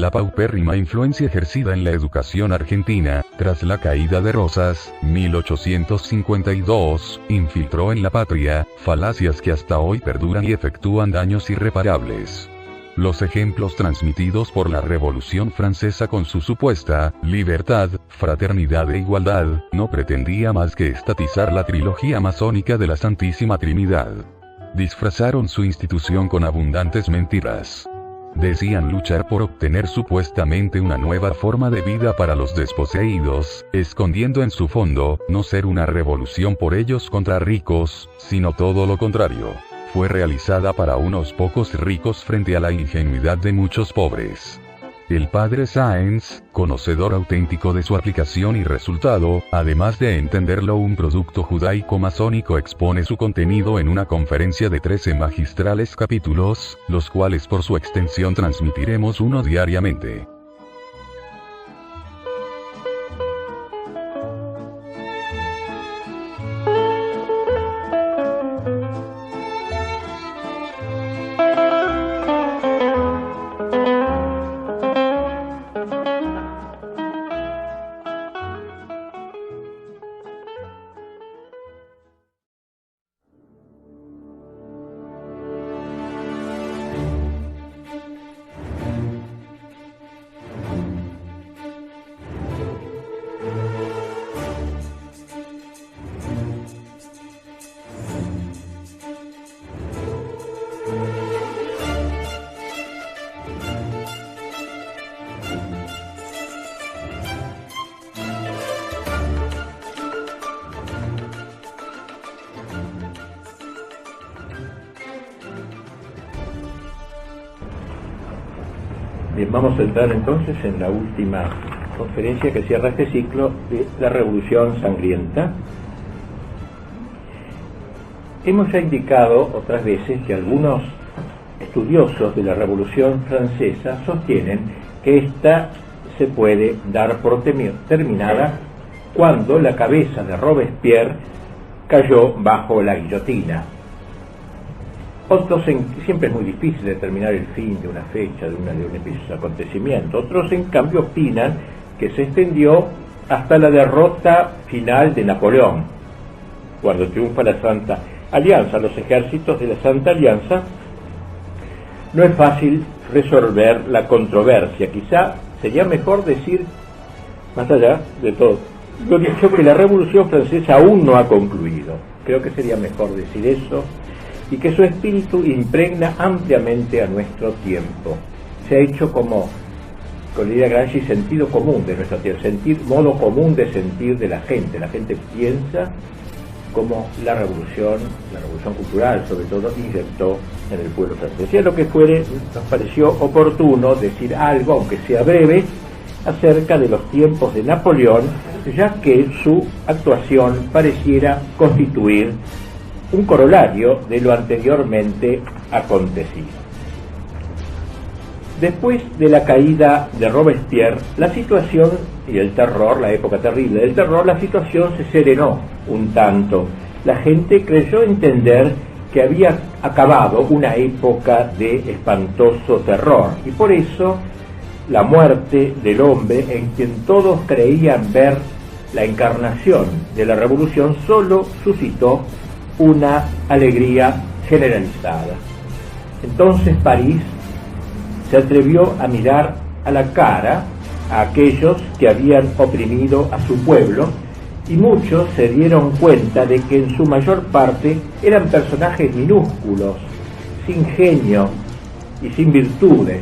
La paupérrima influencia ejercida en la educación argentina, tras la caída de Rosas, 1852, infiltró en la patria, falacias que hasta hoy perduran y efectúan daños irreparables. Los ejemplos transmitidos por la Revolución Francesa con su supuesta libertad, fraternidad e igualdad, no pretendía más que estatizar la trilogía masónica de la Santísima Trinidad. Disfrazaron su institución con abundantes mentiras. Decían luchar por obtener supuestamente una nueva forma de vida para los desposeídos, escondiendo en su fondo, no ser una revolución por ellos contra ricos, sino todo lo contrario. Fue realizada para unos pocos ricos frente a la ingenuidad de muchos pobres. El padre Sáenz, conocedor auténtico de su aplicación y resultado, además de entenderlo un producto judaico-masónico, expone su contenido en una conferencia de 13 magistrales capítulos, los cuales por su extensión transmitiremos uno diariamente. Bien, vamos a entrar entonces en la última conferencia que cierra este ciclo de la Revolución Sangrienta. Hemos ya indicado otras veces que algunos estudiosos de la Revolución Francesa sostienen que ésta se puede dar por terminada cuando la cabeza de Robespierre cayó bajo la guillotina. Otros, siempre es muy difícil determinar el fin de una fecha, de un acontecimiento. Otros, en cambio, opinan que se extendió hasta la derrota final de Napoleón, cuando triunfa la Santa Alianza. Los ejércitos de la Santa Alianza. No es fácil resolver la controversia. Quizá sería mejor decir, más allá de todo, lo dicho, que la Revolución Francesa aún no ha concluido. Creo que sería mejor decir eso, y que su espíritu impregna ampliamente a nuestro tiempo. Se ha hecho, como diría Gramsci, sentido común de nuestro tiempo, modo común de sentir de la gente. La gente piensa como la revolución cultural, sobre todo, inyectó en el pueblo francés. Sea lo que fuere, nos pareció oportuno decir algo, aunque sea breve, acerca de los tiempos de Napoleón, ya que su actuación pareciera constituir un corolario de lo anteriormente acontecido. Después de la caída de Robespierre, la situación y el terror, la época terrible del terror, la situación se serenó un tanto. La gente creyó entender que había acabado una época de espantoso terror, y por eso la muerte del hombre, en quien todos creían ver la encarnación de la revolución, solo suscitó una alegría generalizada. Entonces París se atrevió a mirar a la cara a aquellos que habían oprimido a su pueblo, y muchos se dieron cuenta de que en su mayor parte eran personajes minúsculos, sin genio y sin virtudes.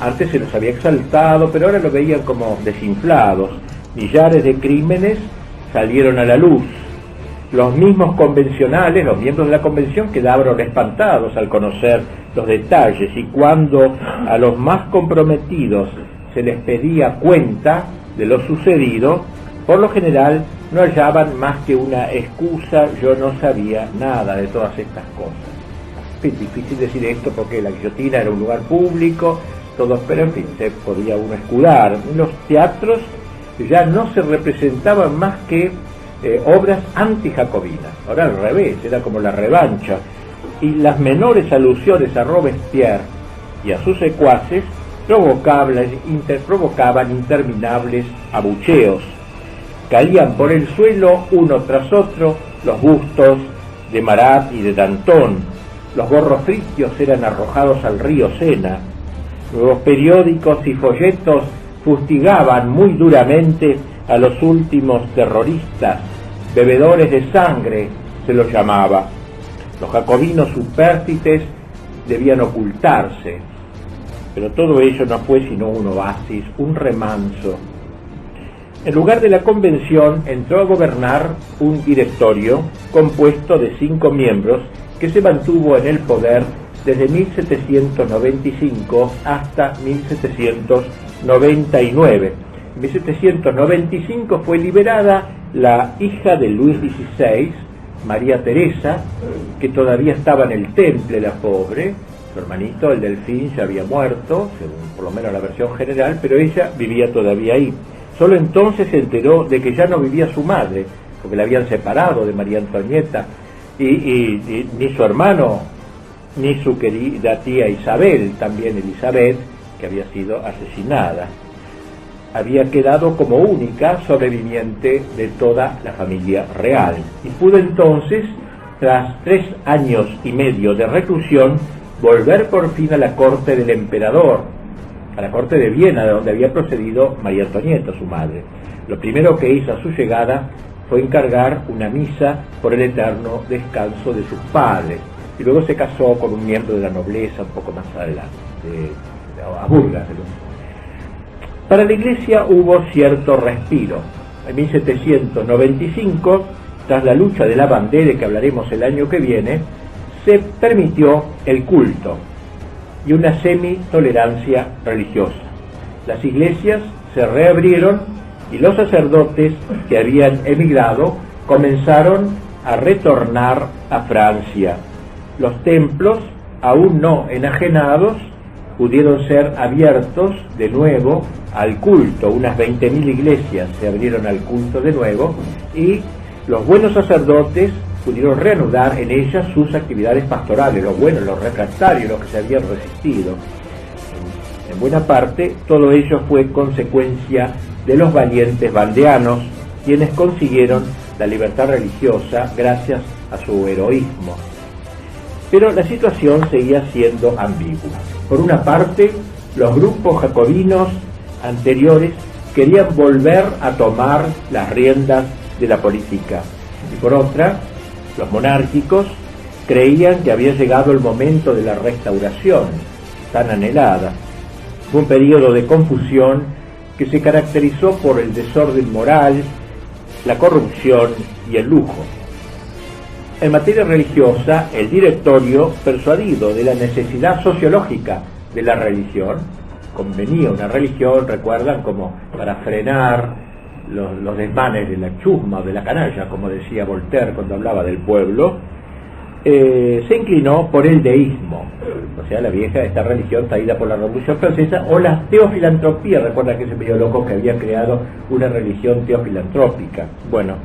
Antes se los había exaltado, pero ahora lo veían como desinflados. Millares de crímenes salieron a la luz. Los mismos convencionales, los miembros de la convención, quedaron espantados al conocer los detalles, y cuando a los más comprometidos se les pedía cuenta de lo sucedido, por lo general no hallaban más que una excusa: yo no sabía nada de todas estas cosas. Es difícil decir esto porque la guillotina era un lugar público, todos, pero en fin, se podía uno escudar. En los teatros ya no se representaban más que obras antijacobinas. Ahora al revés, era como la revancha, y las menores alusiones a Robespierre y a sus secuaces provocaban interminables abucheos. Caían por el suelo uno tras otro los bustos de Marat y de Danton. Los gorros frigios eran arrojados al río Sena. Los periódicos y folletos fustigaban muy duramente a los últimos terroristas. Bebedores de sangre se los llamaba. Los jacobinos supérfices debían ocultarse. Pero todo ello no fue sino un oasis, un remanso. En lugar de la convención entró a gobernar un directorio compuesto de 5 miembros que se mantuvo en el poder desde 1795 hasta 1799. En 1795 fue liberada la hija de Luis XVI, María Teresa, que todavía estaba en el Temple, la pobre. Su hermanito, el Delfín, ya había muerto, según por lo menos la versión general, pero ella vivía todavía ahí. Solo entonces se enteró de que ya no vivía su madre, porque la habían separado de María Antonieta, y ni su hermano, ni su querida tía Isabel, también Elizabeth, que había sido asesinada. Había quedado como única sobreviviente de toda la familia real, y pudo entonces, tras 3 años y medio de reclusión, volver por fin a la corte del emperador, a la corte de Viena, de donde había procedido María Antonieta, su madre. Lo primero que hizo a su llegada fue encargar una misa por el eterno descanso de sus padres, y luego se casó con un miembro de la nobleza un poco más adelante, a Burgas. Para la Iglesia hubo cierto respiro. En 1795, tras la lucha de la bandera, que hablaremos el año que viene, se permitió el culto y una semi-tolerancia religiosa. Las iglesias se reabrieron y los sacerdotes que habían emigrado comenzaron a retornar a Francia. Los templos, aún no enajenados, pudieron ser abiertos de nuevo al culto. Unas 20.000 iglesias se abrieron al culto de nuevo y los buenos sacerdotes pudieron reanudar en ellas sus actividades pastorales, los buenos, los refractarios, los que se habían resistido. En buena parte, todo ello fue consecuencia de los valientes vandeanos, quienes consiguieron la libertad religiosa gracias a su heroísmo. Pero la situación seguía siendo ambigua. Por una parte, los grupos jacobinos anteriores querían volver a tomar las riendas de la política, y por otra, los monárquicos creían que había llegado el momento de la restauración tan anhelada. Fue un periodo de confusión que se caracterizó por el desorden moral, la corrupción y el lujo. En materia religiosa, el directorio, persuadido de la necesidad sociológica de la religión, convenía una religión, recuerdan, como para frenar los desmanes de la chusma o de la canalla, como decía Voltaire cuando hablaba del pueblo, se inclinó por el deísmo, o sea, la vieja, esta religión traída por la Revolución Francesa, o la teofilantropía. Recuerda que ese medio loco que había creado una religión teofilantrópica. Bueno,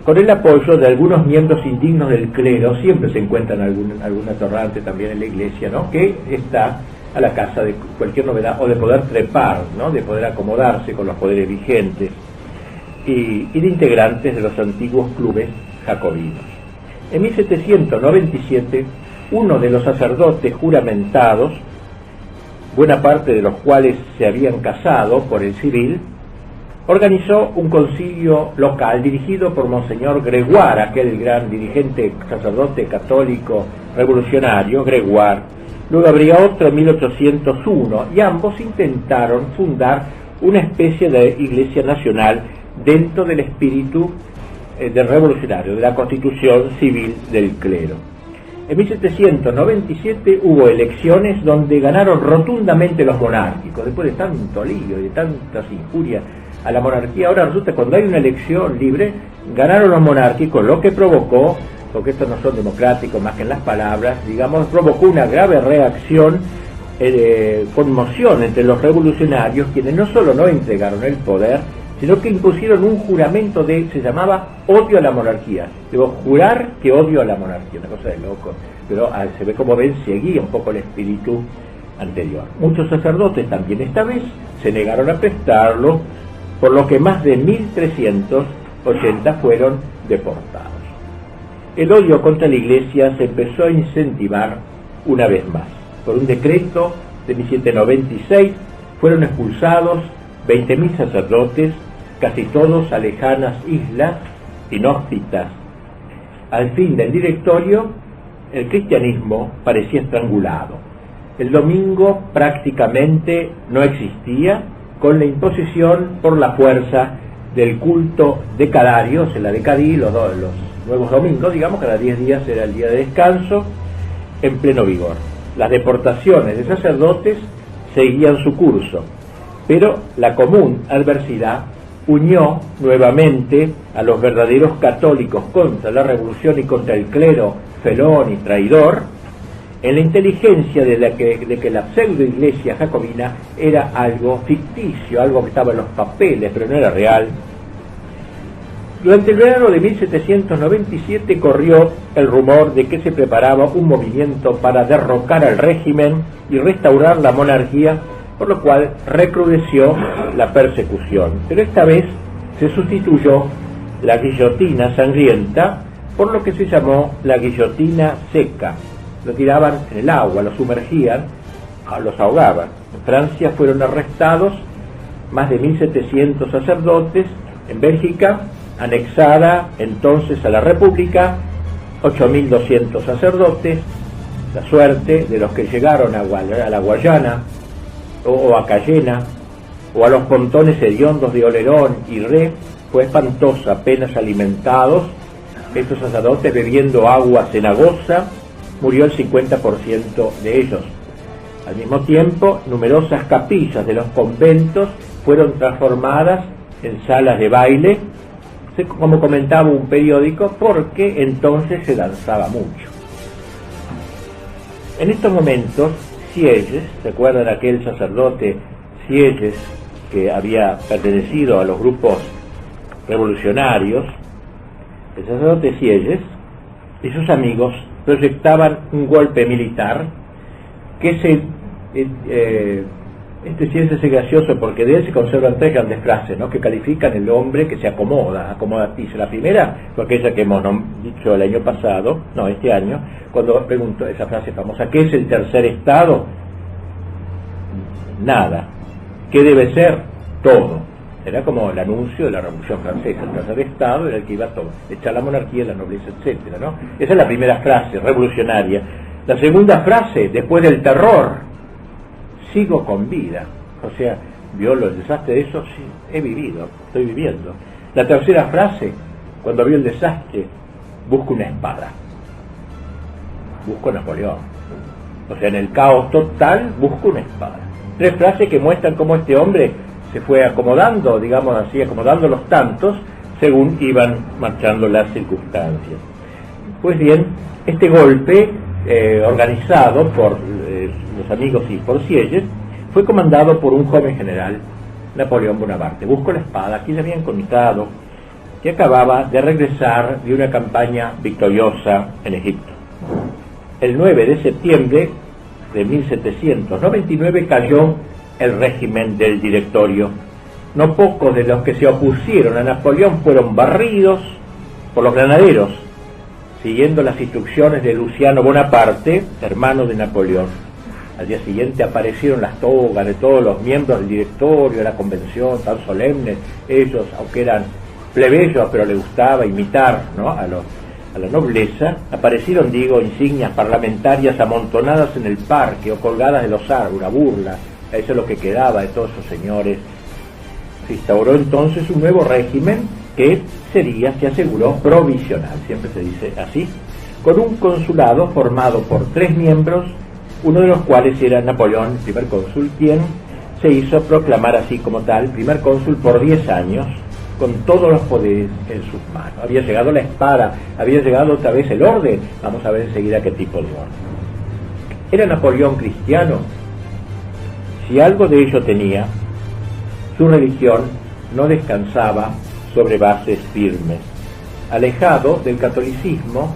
con el apoyo de algunos miembros indignos del clero, siempre se encuentran algún atorrante también en la iglesia, ¿no?, que está a la casa de cualquier novedad, o de poder trepar, ¿no?, de poder acomodarse con los poderes vigentes, y de integrantes de los antiguos clubes jacobinos. En 1797, uno de los sacerdotes juramentados, buena parte de los cuales se habían casado por el civil, organizó un concilio local dirigido por Monseñor Gregoire, aquel gran dirigente sacerdote católico revolucionario, Gregoire. Luego habría otro en 1801, y ambos intentaron fundar una especie de iglesia nacional dentro del espíritu del revolucionario, de la constitución civil del clero. En 1797 hubo elecciones donde ganaron rotundamente los monárquicos, después de tanto lío y de tantas injurias a la monarquía. Ahora resulta que cuando hay una elección libre, ganaron los monárquicos, lo que provocó, porque estos no son democráticos más que en las palabras, digamos, provocó una grave reacción, conmoción entre los revolucionarios, quienes no solo no entregaron el poder, sino que impusieron un juramento se llamaba odio a la monarquía. Debo jurar que odio a la monarquía, una cosa de loco. Pero se ve, como ven, seguía un poco el espíritu anterior. Muchos sacerdotes también esta vez se negaron a prestarlo, por lo que más de 1.380 fueron deportados. El odio contra la Iglesia se empezó a incentivar una vez más. Por un decreto de 1796 fueron expulsados 20.000 sacerdotes, casi todos a lejanas islas inhóspitas. Al fin del directorio, el cristianismo parecía estrangulado. El domingo prácticamente no existía, con la imposición por la fuerza del culto decadario, se la decadí, los nuevos domingos, digamos, cada 10 días era el día de descanso, en pleno vigor. Las deportaciones de sacerdotes seguían su curso, pero la común adversidad unió nuevamente a los verdaderos católicos contra la revolución y contra el clero felón y traidor, en la inteligencia de que la pseudo-iglesia jacobina era algo ficticio, algo que estaba en los papeles, pero no era real. Durante el verano de 1797 corrió el rumor de que se preparaba un movimiento para derrocar al régimen y restaurar la monarquía, por lo cual recrudeció la persecución. Pero esta vez se sustituyó la guillotina sangrienta por lo que se llamó la guillotina seca. Lo tiraban en el agua, lo sumergían, los ahogaban. En Francia fueron arrestados más de 1.700 sacerdotes. En Bélgica, anexada entonces a la República, 8.200 sacerdotes. La suerte de los que llegaron a la Guayana o a Cayena o a los pontones hediondos de Olerón y Ré fue espantosa. Apenas alimentados, estos sacerdotes bebiendo agua cenagosa, murió el 50% de ellos. Al mismo tiempo, numerosas capillas de los conventos fueron transformadas en salas de baile, como comentaba un periódico, porque entonces se danzaba mucho. En estos momentos, Sieyes, ¿recuerdan aquel sacerdote Sieyes que había pertenecido a los grupos revolucionarios? El sacerdote Sieyes y sus amigos proyectaban un golpe militar que este sí es gracioso porque de él se conservan 3 grandes frases, ¿no?, que califican el hombre que se acomodatiza. La primera fue aquella que hemos dicho el año pasado, no, este año, cuando preguntó esa frase famosa: ¿qué es el tercer estado? Nada. ¿Qué debe ser? Todo. Era como el anuncio de la Revolución Francesa. El tercer estado era el que iba a todo, echar la monarquía, la nobleza, etcétera, ¿no? Esa es la primera frase revolucionaria. La segunda frase, después del terror: sigo con vida. O sea, vio el desastre de eso, sí, he vivido, estoy viviendo. La tercera frase, cuando vio el desastre: busco una espada, busco a Napoleón. O sea, en el caos total, busco una espada. 3 frases que muestran cómo este hombre se fue acomodando, digamos así, acomodando los tantos según iban marchando las circunstancias. Pues bien, este golpe organizado por los amigos y por Sieyes fue comandado por un joven general, Napoleón Bonaparte. Buscó la espada. Aquí le habían contado que acababa de regresar de una campaña victoriosa en Egipto. El 9 de septiembre de 1799 cayó el régimen del directorio. No pocos de los que se opusieron a Napoleón fueron barridos por los granaderos, siguiendo las instrucciones de Luciano Bonaparte, hermano de Napoleón. Al día siguiente aparecieron las togas de todos los miembros del directorio, de la convención, tan solemnes. Ellos, aunque eran plebeyos, pero les gustaba imitar, ¿no?, a la nobleza, aparecieron, insignias parlamentarias amontonadas en el parque o colgadas de los árboles, una burla. Eso es lo que quedaba de todos esos señores. Se instauró entonces un nuevo régimen que sería, se aseguró, provisional, siempre se dice así, con un consulado formado por 3 miembros, uno de los cuales era Napoleón, el primer cónsul, quien se hizo proclamar así como tal, primer cónsul por 10 años, con todos los poderes en sus manos. Había llegado la espada, había llegado otra vez el orden. Vamos a ver enseguida qué tipo de orden. ¿Era Napoleón cristiano? Si algo de ello tenía, su religión no descansaba sobre bases firmes. Alejado del catolicismo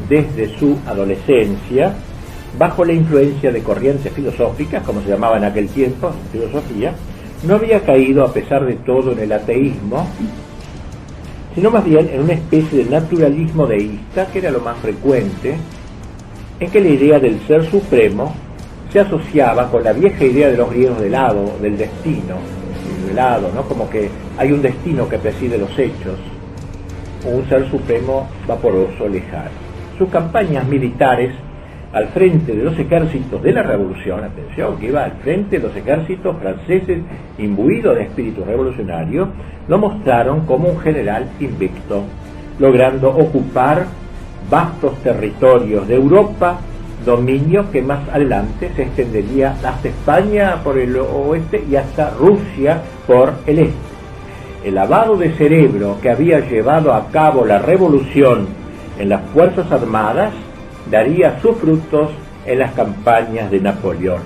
desde su adolescencia, bajo la influencia de corrientes filosóficas, como se llamaba en aquel tiempo, filosofía, no había caído a pesar de todo en el ateísmo, sino más bien en una especie de naturalismo deísta, que era lo más frecuente, en que la idea del ser supremo se asociaba con la vieja idea de los griegos del hado, del destino, del hado, ¿no? Como que hay un destino que preside los hechos, un ser supremo vaporoso, lejano. Sus campañas militares al frente de los ejércitos de la revolución, atención, que iba al frente de los ejércitos franceses imbuidos de espíritu revolucionario, lo mostraron como un general invicto, logrando ocupar vastos territorios de Europa, dominio que más adelante se extendería hasta España por el oeste y hasta Rusia por el este. El lavado de cerebro que había llevado a cabo la revolución en las Fuerzas Armadas daría sus frutos en las campañas de Napoleón.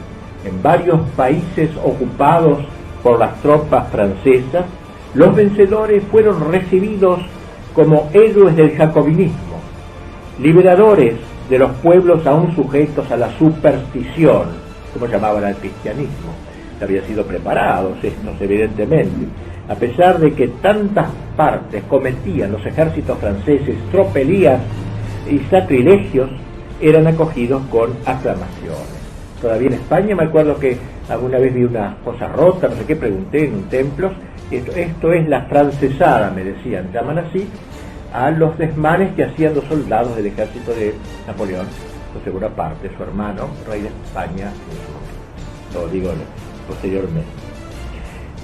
En varios países ocupados por las tropas francesas, los vencedores fueron recibidos como héroes del jacobinismo, liberadores de los pueblos aún sujetos a la superstición, como llamaban al cristianismo. Habían sido preparados estos, evidentemente. A pesar de que tantas partes cometían los ejércitos franceses tropelías y sacrilegios, eran acogidos con aclamaciones. Todavía en España me acuerdo que alguna vez vi una cosa rota, no sé qué, pregunté en un templo, esto es la francesada, me decían, llaman así a los desmanes que hacían los soldados del ejército de Napoleón, José Bonaparte, su hermano, rey de España, lo digo posteriormente.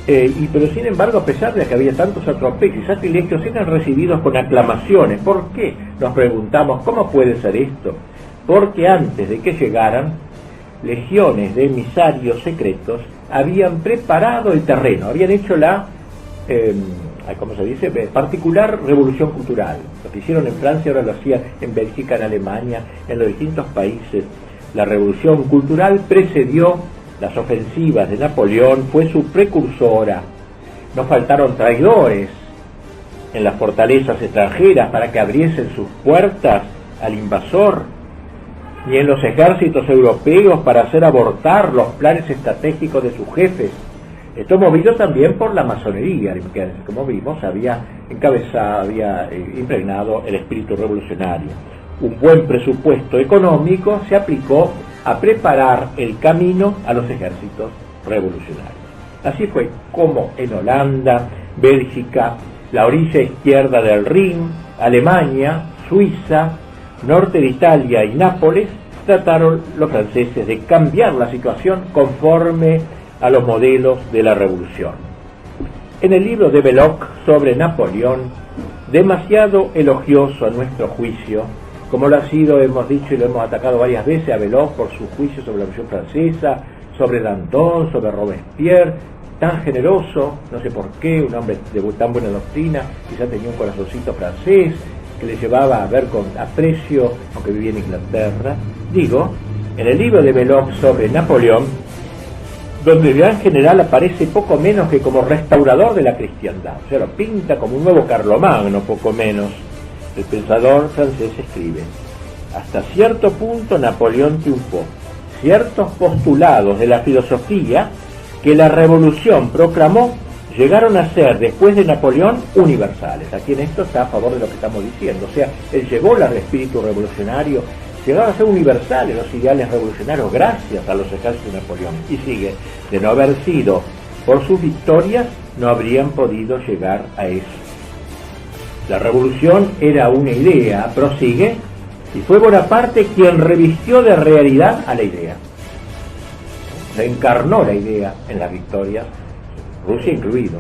Pero sin embargo, a pesar de que había tantos atropellos y sacrilegios, eran recibidos con aclamaciones. ¿Por qué? Nos preguntamos, ¿cómo puede ser esto? Porque antes de que llegaran, legiones de emisarios secretos habían preparado el terreno, habían hecho la, ¿cómo se dice?, particular revolución cultural. Lo que hicieron en Francia ahora lo hacían en Bélgica, en Alemania, en los distintos países. La revolución cultural precedió las ofensivas de Napoleón, fue su precursora. No faltaron traidores en las fortalezas extranjeras para que abriesen sus puertas al invasor, ni en los ejércitos europeos para hacer abortar los planes estratégicos de sus jefes. Esto movido también por la masonería, que como vimos había encabezado, había impregnado el espíritu revolucionario. Un buen presupuesto económico se aplicó a preparar el camino a los ejércitos revolucionarios. Así fue como en Holanda, Bélgica, la orilla izquierda del Rin, Alemania, Suiza, norte de Italia y Nápoles, trataron los franceses de cambiar la situación conforme a los modelos de la revolución. En el libro de Belloc sobre Napoleón, demasiado elogioso a nuestro juicio, como lo ha sido, hemos dicho y lo hemos atacado varias veces a Belloc por su juicio sobre la Revolución Francesa, sobre Danton, sobre Robespierre, tan generoso, no sé por qué, un hombre de tan buena doctrina, quizá tenía un corazoncito francés, que le llevaba a ver con aprecio, aunque vivía en Inglaterra. Digo, en el libro de Belloc sobre Napoleón, donde el gran general aparece poco menos que como restaurador de la cristiandad, o sea, lo pinta como un nuevo Carlomagno, poco menos. El pensador francés escribe: hasta cierto punto Napoleón triunfó. Ciertos postulados de la filosofía que la revolución proclamó llegaron a ser, después de Napoleón, universales. Aquí en esto está a favor de lo que estamos diciendo. O sea, él llevó el espíritu revolucionario, llegaron a ser universales los ideales revolucionarios gracias a los ejércitos de Napoleón. Y sigue, de no haber sido por sus victorias, no habrían podido llegar a eso. La revolución era una idea, prosigue, y fue Bonaparte quien revistió de realidad a la idea. Reencarnó la idea en las victorias, Rusia incluido.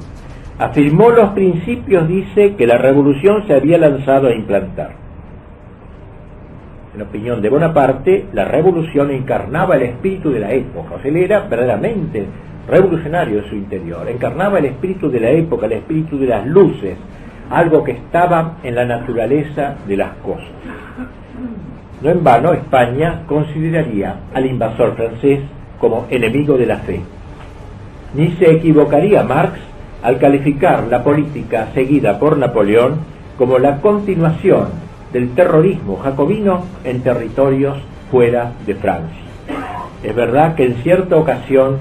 Afirmó los principios, dice, que la revolución se había lanzado a implantar. En opinión de Bonaparte, la revolución encarnaba el espíritu de la época, o sea, él era verdaderamente revolucionario en su interior, encarnaba el espíritu de la época, el espíritu de las luces, algo que estaba en la naturaleza de las cosas. No en vano, España consideraría al invasor francés como enemigo de la fe. Ni se equivocaría Marx al calificar la política seguida por Napoleón como la continuación del terrorismo jacobino en territorios fuera de Francia. Es verdad que en cierta ocasión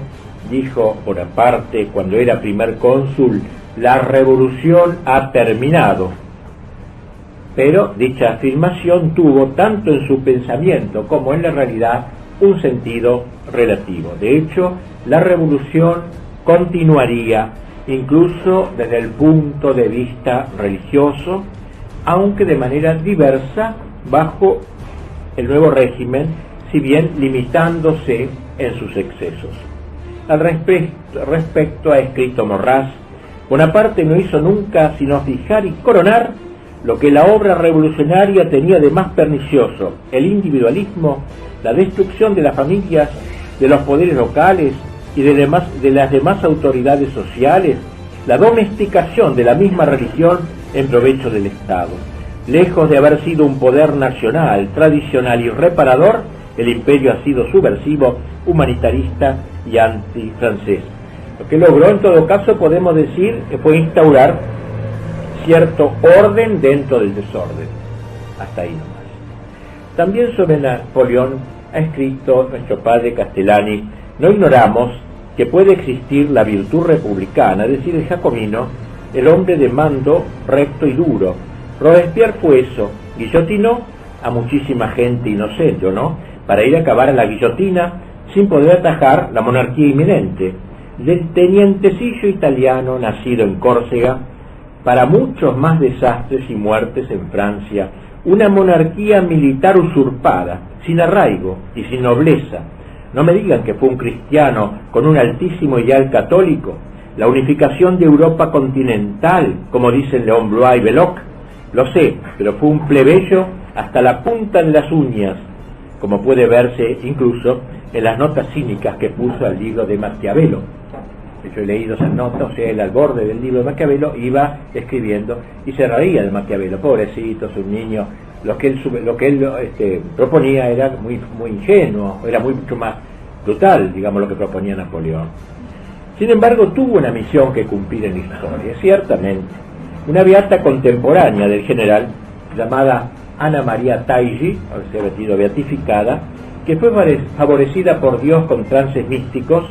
dijo Bonaparte, cuando era primer cónsul, la revolución ha terminado, pero dicha afirmación tuvo tanto en su pensamiento como en la realidad un sentido relativo. De hecho, la revolución continuaría incluso desde el punto de vista religioso, aunque de manera diversa bajo el nuevo régimen, si bien limitándose en sus excesos. Al respecto ha escrito Morras: Bonaparte no hizo nunca sino fijar y coronar lo que la obra revolucionaria tenía de más pernicioso: el individualismo, la destrucción de las familias, de los poderes locales y de las demás autoridades sociales, la domesticación de la misma religión en provecho del Estado. Lejos de haber sido un poder nacional, tradicional y reparador, el imperio ha sido subversivo, humanitarista y antifrancés. Lo que logró, en todo caso, podemos decir que fue instaurar cierto orden dentro del desorden. Hasta ahí nomás. También sobre Napoleón ha escrito nuestro padre Castellani: no ignoramos que puede existir la virtud republicana, es decir, el jacobino, el hombre de mando recto y duro. Robespierre fue eso, guillotinó a muchísima gente inocente, ¿o no?, para ir a acabar a la guillotina sin poder atajar la monarquía inminente. Del tenientecillo italiano nacido en Córcega, para muchos más desastres y muertes en Francia, una monarquía militar usurpada, sin arraigo y sin nobleza. No me digan que fue un cristiano con un altísimo ideal católico, la unificación de Europa continental, como dicen León Blois y Belloc. Lo sé, pero fue un plebeyo hasta la punta de las uñas, como puede verse incluso en las notas cínicas que puso al libro de Maquiavelo. Yo he leído esas notas, o sea, él al borde del libro de Maquiavelo iba escribiendo y se reía de Maquiavelo. Pobrecito, es un niño. Lo que él proponía era muy ingenuo, era mucho más brutal, digamos, lo que proponía Napoleón. Sin embargo, tuvo una misión que cumplir en la historia, ciertamente. Una beata contemporánea del general, llamada Ana María Taigi, o sea, beatificada, que fue favorecida por Dios con trances místicos,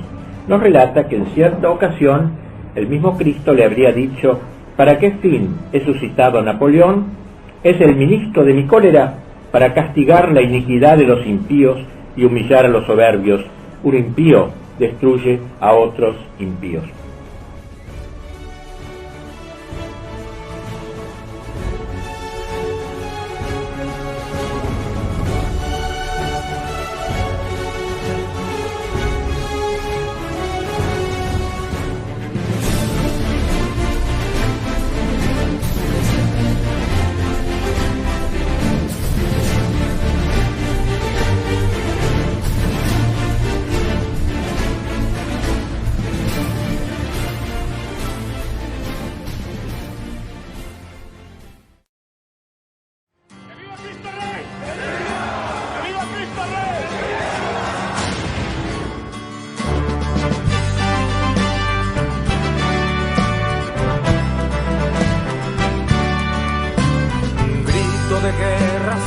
nos relata que en cierta ocasión el mismo Cristo le habría dicho: ¿para qué fin he suscitado a Napoleón? Es el ministro de mi cólera, para castigar la iniquidad de los impíos y humillar a los soberbios. Un impío destruye a otros impíos.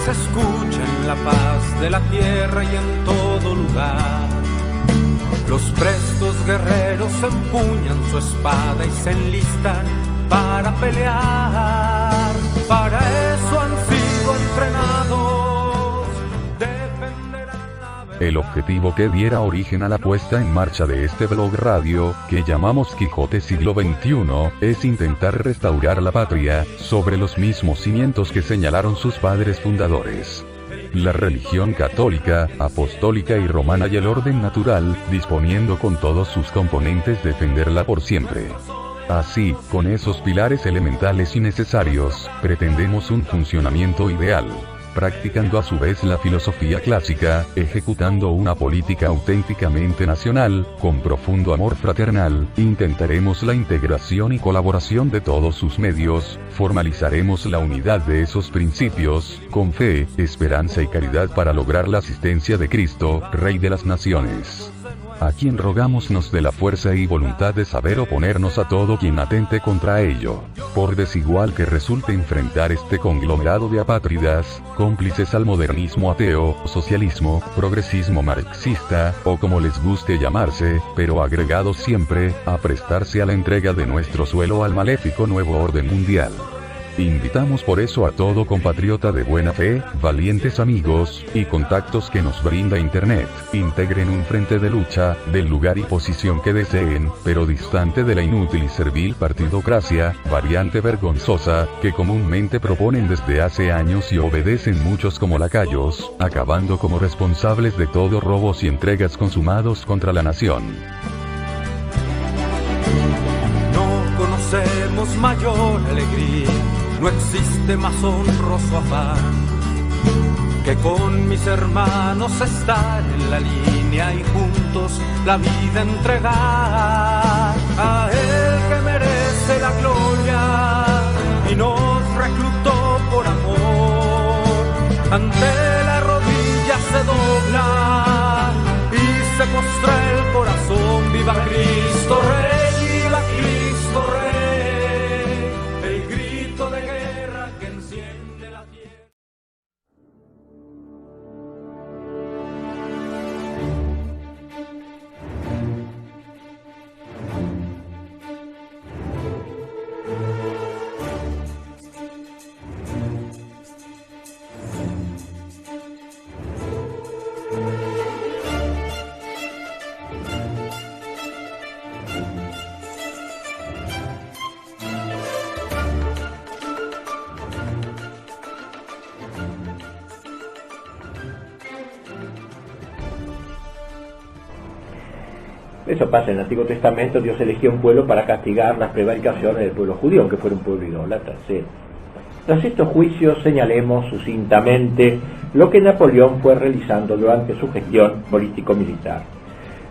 Se escucha en la paz de la tierra y en todo lugar. Los prestos guerreros empuñan su espada y se enlistan para pelear. Para eso han sido entrenados, defenderán la verdad. El objetivo que diera origen a la puesta en marcha de este blog radio, que llamamos Quijote Siglo XXI, es intentar restaurar la patria, sobre los mismos cimientos que señalaron sus padres fundadores. La religión católica, apostólica y romana y el orden natural, disponiendo con todos sus componentes defenderla por siempre. Así, con esos pilares elementales y necesarios, pretendemos un funcionamiento ideal. Practicando a su vez la filosofía clásica, ejecutando una política auténticamente nacional, con profundo amor fraternal, intentaremos la integración y colaboración de todos sus medios, formalizaremos la unidad de esos principios, con fe, esperanza y caridad para lograr la asistencia de Cristo, Rey de las Naciones. a quien rogamos nos dé la fuerza y voluntad de saber oponernos a todo quien atente contra ello. Por desigual que resulte enfrentar este conglomerado de apátridas, cómplices al modernismo ateo, socialismo, progresismo marxista, o como les guste llamarse, pero agregados siempre, a prestarse a la entrega de nuestro suelo al maléfico nuevo orden mundial. Invitamos por eso a todo compatriota de buena fe, valientes amigos, y contactos que nos brinda Internet, integren un frente de lucha, del lugar y posición que deseen, pero distante de la inútil y servil partidocracia, variante vergonzosa, que comúnmente proponen desde hace años y obedecen muchos como lacayos, acabando como responsables de todo robos y entregas consumados contra la nación. No conocemos mayor alegría, no existe más honroso afán que con mis hermanos estar en la línea y juntos la vida entregar a él que merece la gloria y nos reclutó por amor. Ante la rodilla se dobla y se postra el corazón. Viva Cristo Rey, viva Cristo Rey. Eso pasa en el Antiguo Testamento. Dios elegía un pueblo para castigar las prevaricaciones del pueblo judío, aunque fuera un pueblo idólatra. Sí. Tras estos juicios señalemos sucintamente lo que Napoleón fue realizando durante su gestión político-militar.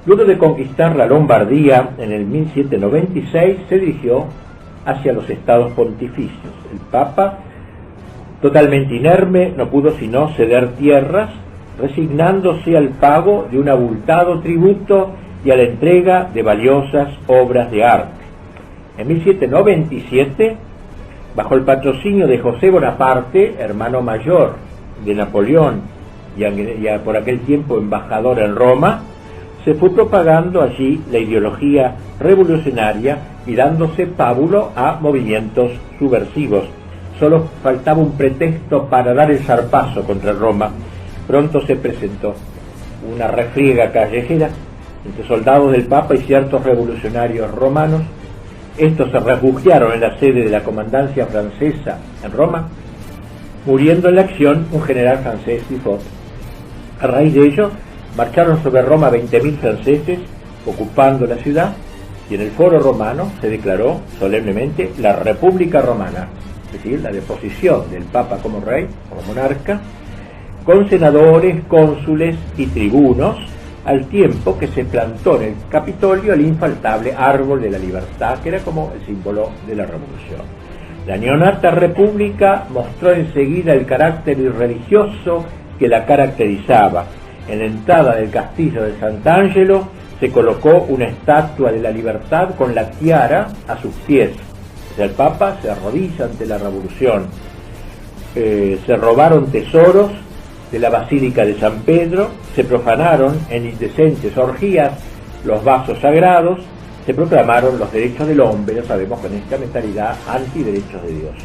Luego de conquistar la Lombardía en el 1796, se dirigió hacia los estados pontificios. El Papa, totalmente inerme, no pudo sino ceder tierras, resignándose al pago de un abultado tributo y a la entrega de valiosas obras de arte. En 1797, bajo el patrocinio de José Bonaparte, hermano mayor de Napoleón y por aquel tiempo embajador en Roma, se fue propagando allí la ideología revolucionaria y dándose pábulo a movimientos subversivos. Solo faltaba un pretexto para dar el zarpazo contra Roma. Pronto se presentó una refriega callejera entre soldados del Papa y ciertos revolucionarios romanos. Estos se refugiaron en la sede de la comandancia francesa en Roma, muriendo en la acción un general francés, Dufort. A raíz de ello, marcharon sobre Roma 20.000 franceses, ocupando la ciudad, y en el foro romano se declaró solemnemente la República Romana, es decir, la deposición del Papa como rey, como monarca, con senadores, cónsules y tribunos, al tiempo que se plantó en el Capitolio el infaltable árbol de la libertad, que era como el símbolo de la revolución. La neonata república mostró enseguida el carácter irreligioso que la caracterizaba. En la entrada del castillo de Sant'Angelo se colocó una estatua de la libertad con la tiara a sus pies. El Papa se arrodilla ante la revolución. Se robaron tesoros de la Basílica de San Pedro, se profanaron en indecentes orgías los vasos sagrados, se proclamaron los derechos del hombre, ya sabemos, con esta mentalidad antiderechos de Dios.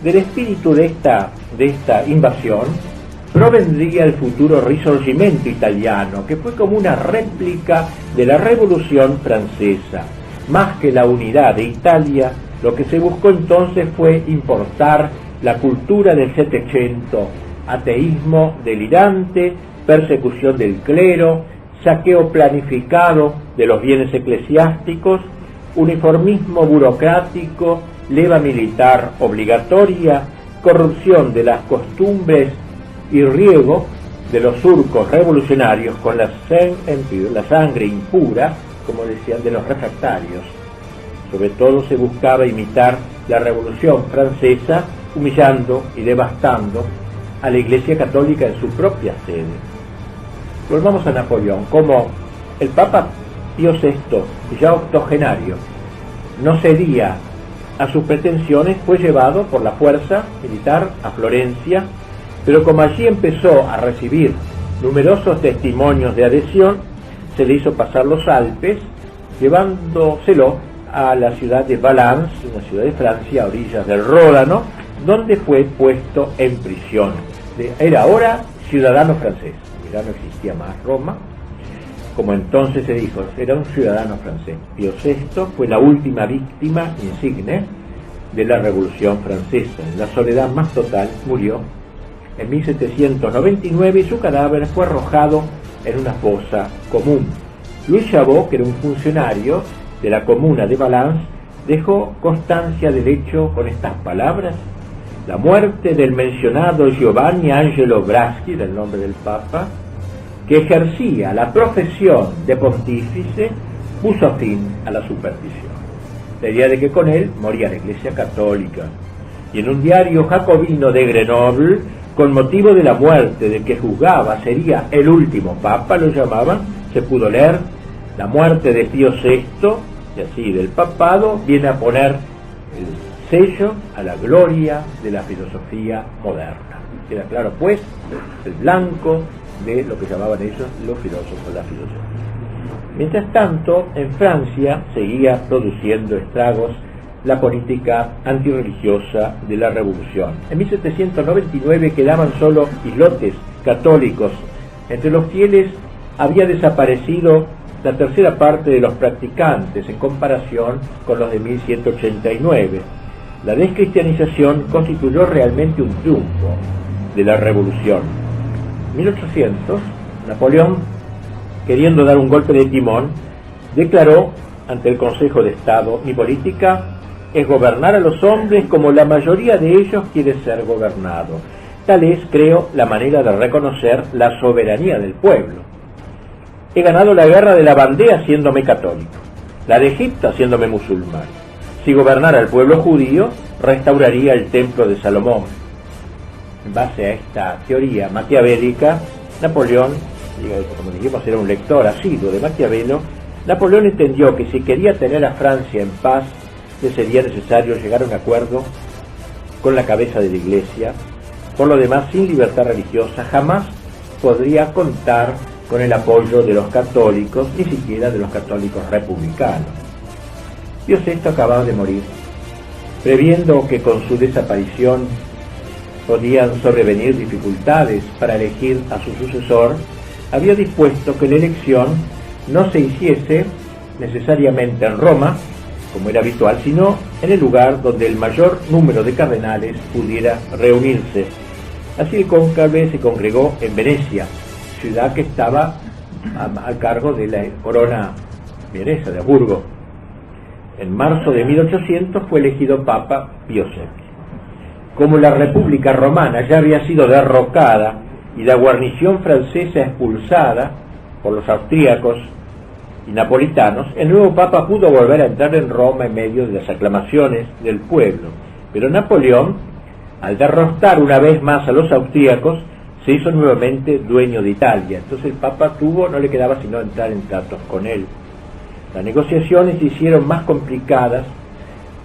Del espíritu de esta invasión provendría el futuro Risorgimento italiano, que fue como una réplica de la Revolución Francesa. Más que la unidad de Italia, lo que se buscó entonces fue importar la cultura del Setecento, ateísmo delirante, persecución del clero, saqueo planificado de los bienes eclesiásticos, uniformismo burocrático, leva militar obligatoria, corrupción de las costumbres y riego de los surcos revolucionarios con la sangre impura, como decían, de los refractarios. Sobre todo se buscaba imitar la Revolución Francesa, humillando y devastando a la Iglesia Católica en su propia sede. Volvamos a Napoleón. Como El Papa Pío VI, ya octogenario, no cedía a sus pretensiones, fue llevado por la fuerza militar a Florencia, pero como allí empezó a recibir numerosos testimonios de adhesión, se le hizo pasar los Alpes, llevándoselo a la ciudad de Valence, una ciudad de Francia, a orillas del Ródano, donde fue puesto en prisión. Era ahora ciudadano francés, ya no existía más Roma, como entonces se dijo, era un ciudadano francés. Pío VI fue la última víctima insigne de la Revolución Francesa. En la soledad más total murió en 1799 y su cadáver fue arrojado en una fosa común. Louis Chabot, que era un funcionario de la comuna de Valence, dejó constancia del hecho con estas palabras: la muerte del mencionado Giovanni Angelo Braschi, del nombre del Papa, que ejercía la profesión de pontífice, puso fin a la superstición. La idea de que con él moría la Iglesia Católica. Y en un diario jacobino de Grenoble, con motivo de la muerte del que juzgaba sería el último Papa, lo llamaban, se pudo leer: la muerte de Pío VI, y así del papado, viene a poner el sello a la gloria de la filosofía moderna. Queda claro, pues, el blanco de lo que llamaban ellos los filósofos, la filosofía. Mientras tanto, en Francia seguía produciendo estragos la política antirreligiosa de la Revolución. En 1799 quedaban solo islotes católicos. Entre los fieles había desaparecido la tercera parte de los practicantes en comparación con los de 1189. La descristianización constituyó realmente un triunfo de la Revolución. En 1800, Napoleón, queriendo dar un golpe de timón, declaró ante el Consejo de Estado: mi política es gobernar a los hombres como la mayoría de ellos quiere ser gobernado. Tal es, creo, la manera de reconocer la soberanía del pueblo. He ganado la guerra de la Vendée haciéndome católico, la de Egipto haciéndome musulmán. Si gobernara al pueblo judío, restauraría el templo de Salomón. En base a esta teoría maquiavélica, Napoleón, como dijimos, era un lector asiduo de Maquiavelo. Napoleón entendió que si quería tener a Francia en paz, le sería necesario llegar a un acuerdo con la cabeza de la Iglesia. Por lo demás, sin libertad religiosa jamás podría contar con el apoyo de los católicos, ni siquiera de los católicos republicanos. Pío VI acababa de morir. Previendo que con su desaparición podían sobrevenir dificultades para elegir a su sucesor, había dispuesto que la elección no se hiciese necesariamente en Roma, como era habitual, sino en el lugar donde el mayor número de cardenales pudiera reunirse. Así el cónclave se congregó en Venecia, ciudad que estaba a cargo de la corona vienesa de Hamburgo. En marzo de 1800 fue elegido Papa Pío VII. Como la República Romana ya había sido derrocada y la guarnición francesa expulsada por los austríacos y napolitanos, el nuevo Papa pudo volver a entrar en Roma en medio de las aclamaciones del pueblo. Pero Napoleón, al derrotar una vez más a los austríacos, se hizo nuevamente dueño de Italia. Entonces el Papa no le quedaba sino entrar en tratos con él. Las negociaciones se hicieron más complicadas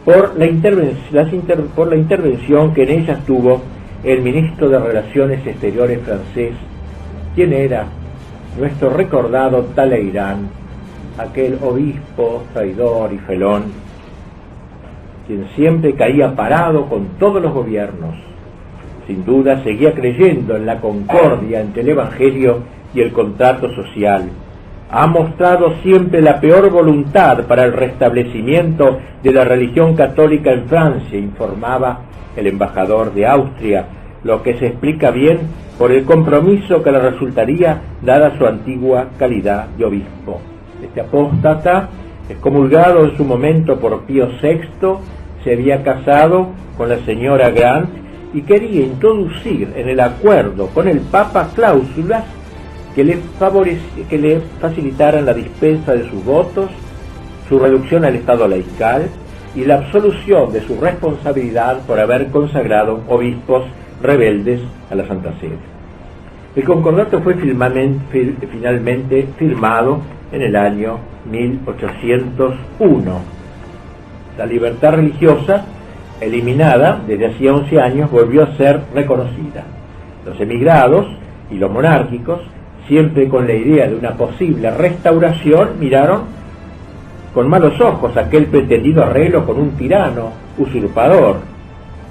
por la intervención que en ellas tuvo el ministro de Relaciones Exteriores francés, quien era nuestro recordado Talleyrand, aquel obispo traidor y felón, quien siempre caía parado con todos los gobiernos. Sin duda seguía creyendo en la concordia entre el Evangelio y el contrato social. Ha mostrado siempre la peor voluntad para el restablecimiento de la religión católica en Francia, informaba el embajador de Austria, lo que se explica bien por el compromiso que le resultaría dada su antigua calidad de obispo. Este apóstata, excomulgado en su momento por Pío VI, se había casado con la señora Grant y quería introducir en el acuerdo con el Papa cláusulas que le facilitaran la dispensa de sus votos, su reducción al estado laical y la absolución de su responsabilidad por haber consagrado obispos rebeldes a la Santa Sede. El concordato fue finalmente firmado en el año 1801. La libertad religiosa, eliminada desde hacía 11 años, volvió a ser reconocida. Los emigrados y los monárquicos, siempre con la idea de una posible restauración, miraron con malos ojos aquel pretendido arreglo con un tirano usurpador,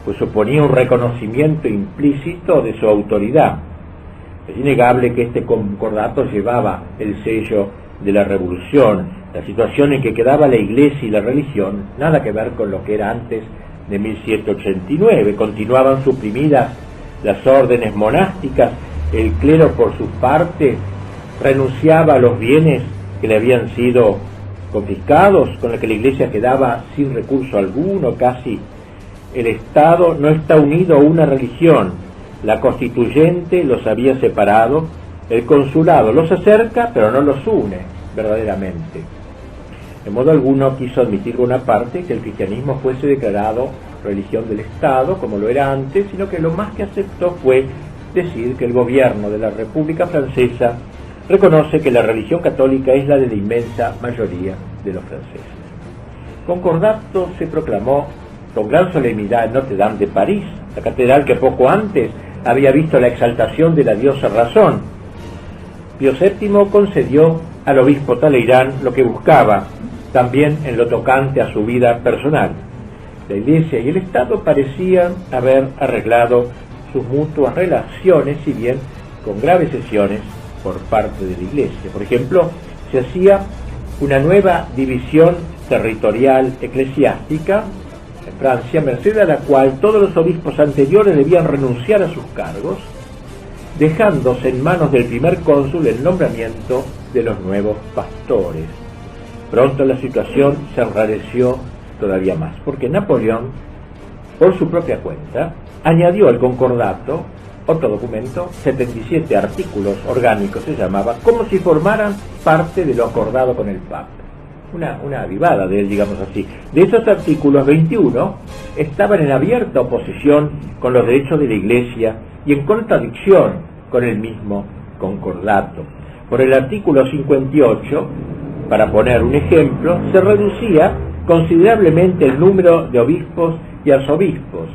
pues suponía un reconocimiento implícito de su autoridad. Es innegable que este concordato llevaba el sello de la revolución. La situación en que quedaba la Iglesia y la religión, nada que ver con lo que era antes de 1789. Continuaban suprimidas las órdenes monásticas, el clero por su parte renunciaba a los bienes que le habían sido confiscados, con lo que la Iglesia quedaba sin recurso alguno casi. El Estado no está unido a una religión, la constituyente los había separado, el consulado los acerca pero no los une verdaderamente. De modo alguno quiso admitir por una parte que el cristianismo fuese declarado religión del Estado, como lo era antes, sino que lo más que aceptó fue decir que el gobierno de la República Francesa reconoce que la religión católica es la de la inmensa mayoría de los franceses. Concordato se proclamó con gran solemnidad en Notre Dame de París, la catedral que poco antes había visto la exaltación de la diosa Razón. Pío VII concedió al obispo Talleyrand lo que buscaba, también en lo tocante a su vida personal. La Iglesia y el Estado parecían haber arreglado sus mutuas relaciones, si bien con graves excepciones por parte de la Iglesia. Por ejemplo, se hacía una nueva división territorial eclesiástica en Francia, merced a la cual todos los obispos anteriores debían renunciar a sus cargos, dejándose en manos del primer cónsul el nombramiento de los nuevos pastores. Pronto la situación se enrareció todavía más, porque Napoleón, por su propia cuenta, añadió al concordato, otro documento, 77 artículos orgánicos se llamaba, como si formaran parte de lo acordado con el Papa. Una avivada de él, digamos así. De esos artículos, 21 estaban en abierta oposición con los derechos de la Iglesia y en contradicción con el mismo concordato. Por el artículo 58, para poner un ejemplo, se reducía considerablemente el número de obispos y arzobispos.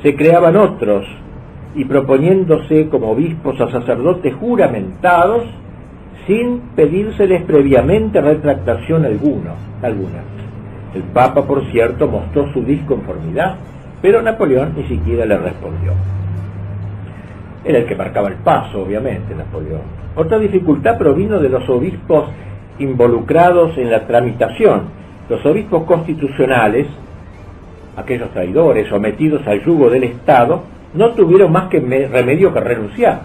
Se creaban otros, y proponiéndose como obispos a sacerdotes juramentados, sin pedírseles previamente retractación alguna. El Papa, por cierto, mostró su disconformidad, pero Napoleón ni siquiera le respondió. Era el que marcaba el paso, obviamente, Napoleón. Otra dificultad provino de los obispos involucrados en la tramitación. Los obispos constitucionales, aquellos traidores sometidos al yugo del Estado, no tuvieron más que remedio que renunciar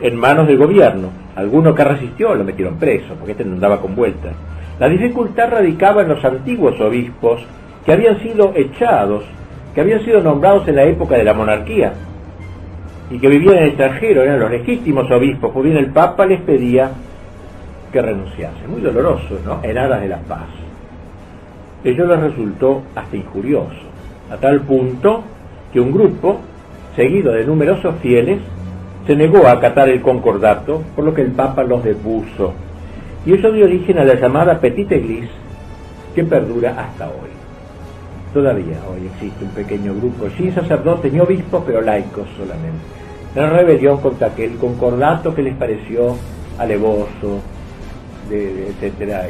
en manos del gobierno. Alguno que resistió lo metieron preso, porque este no andaba con vueltas. La dificultad radicaba en los antiguos obispos que habían sido echados, que habían sido nombrados en la época de la monarquía y que vivían en el extranjero, eran los legítimos obispos, pues bien el Papa les pedía que renunciasen. Muy doloroso, ¿no?, en aras de la paz. Ello les resultó hasta injurioso, a tal punto que un grupo, seguido de numerosos fieles, se negó a acatar el concordato, por lo que el Papa los depuso, y eso dio origen a la llamada Petite Église, que perdura hasta hoy. Todavía hoy existe un pequeño grupo, sin sacerdotes ni obispos, pero laicos solamente, en rebelión contra aquel concordato que les pareció alevoso, etcétera.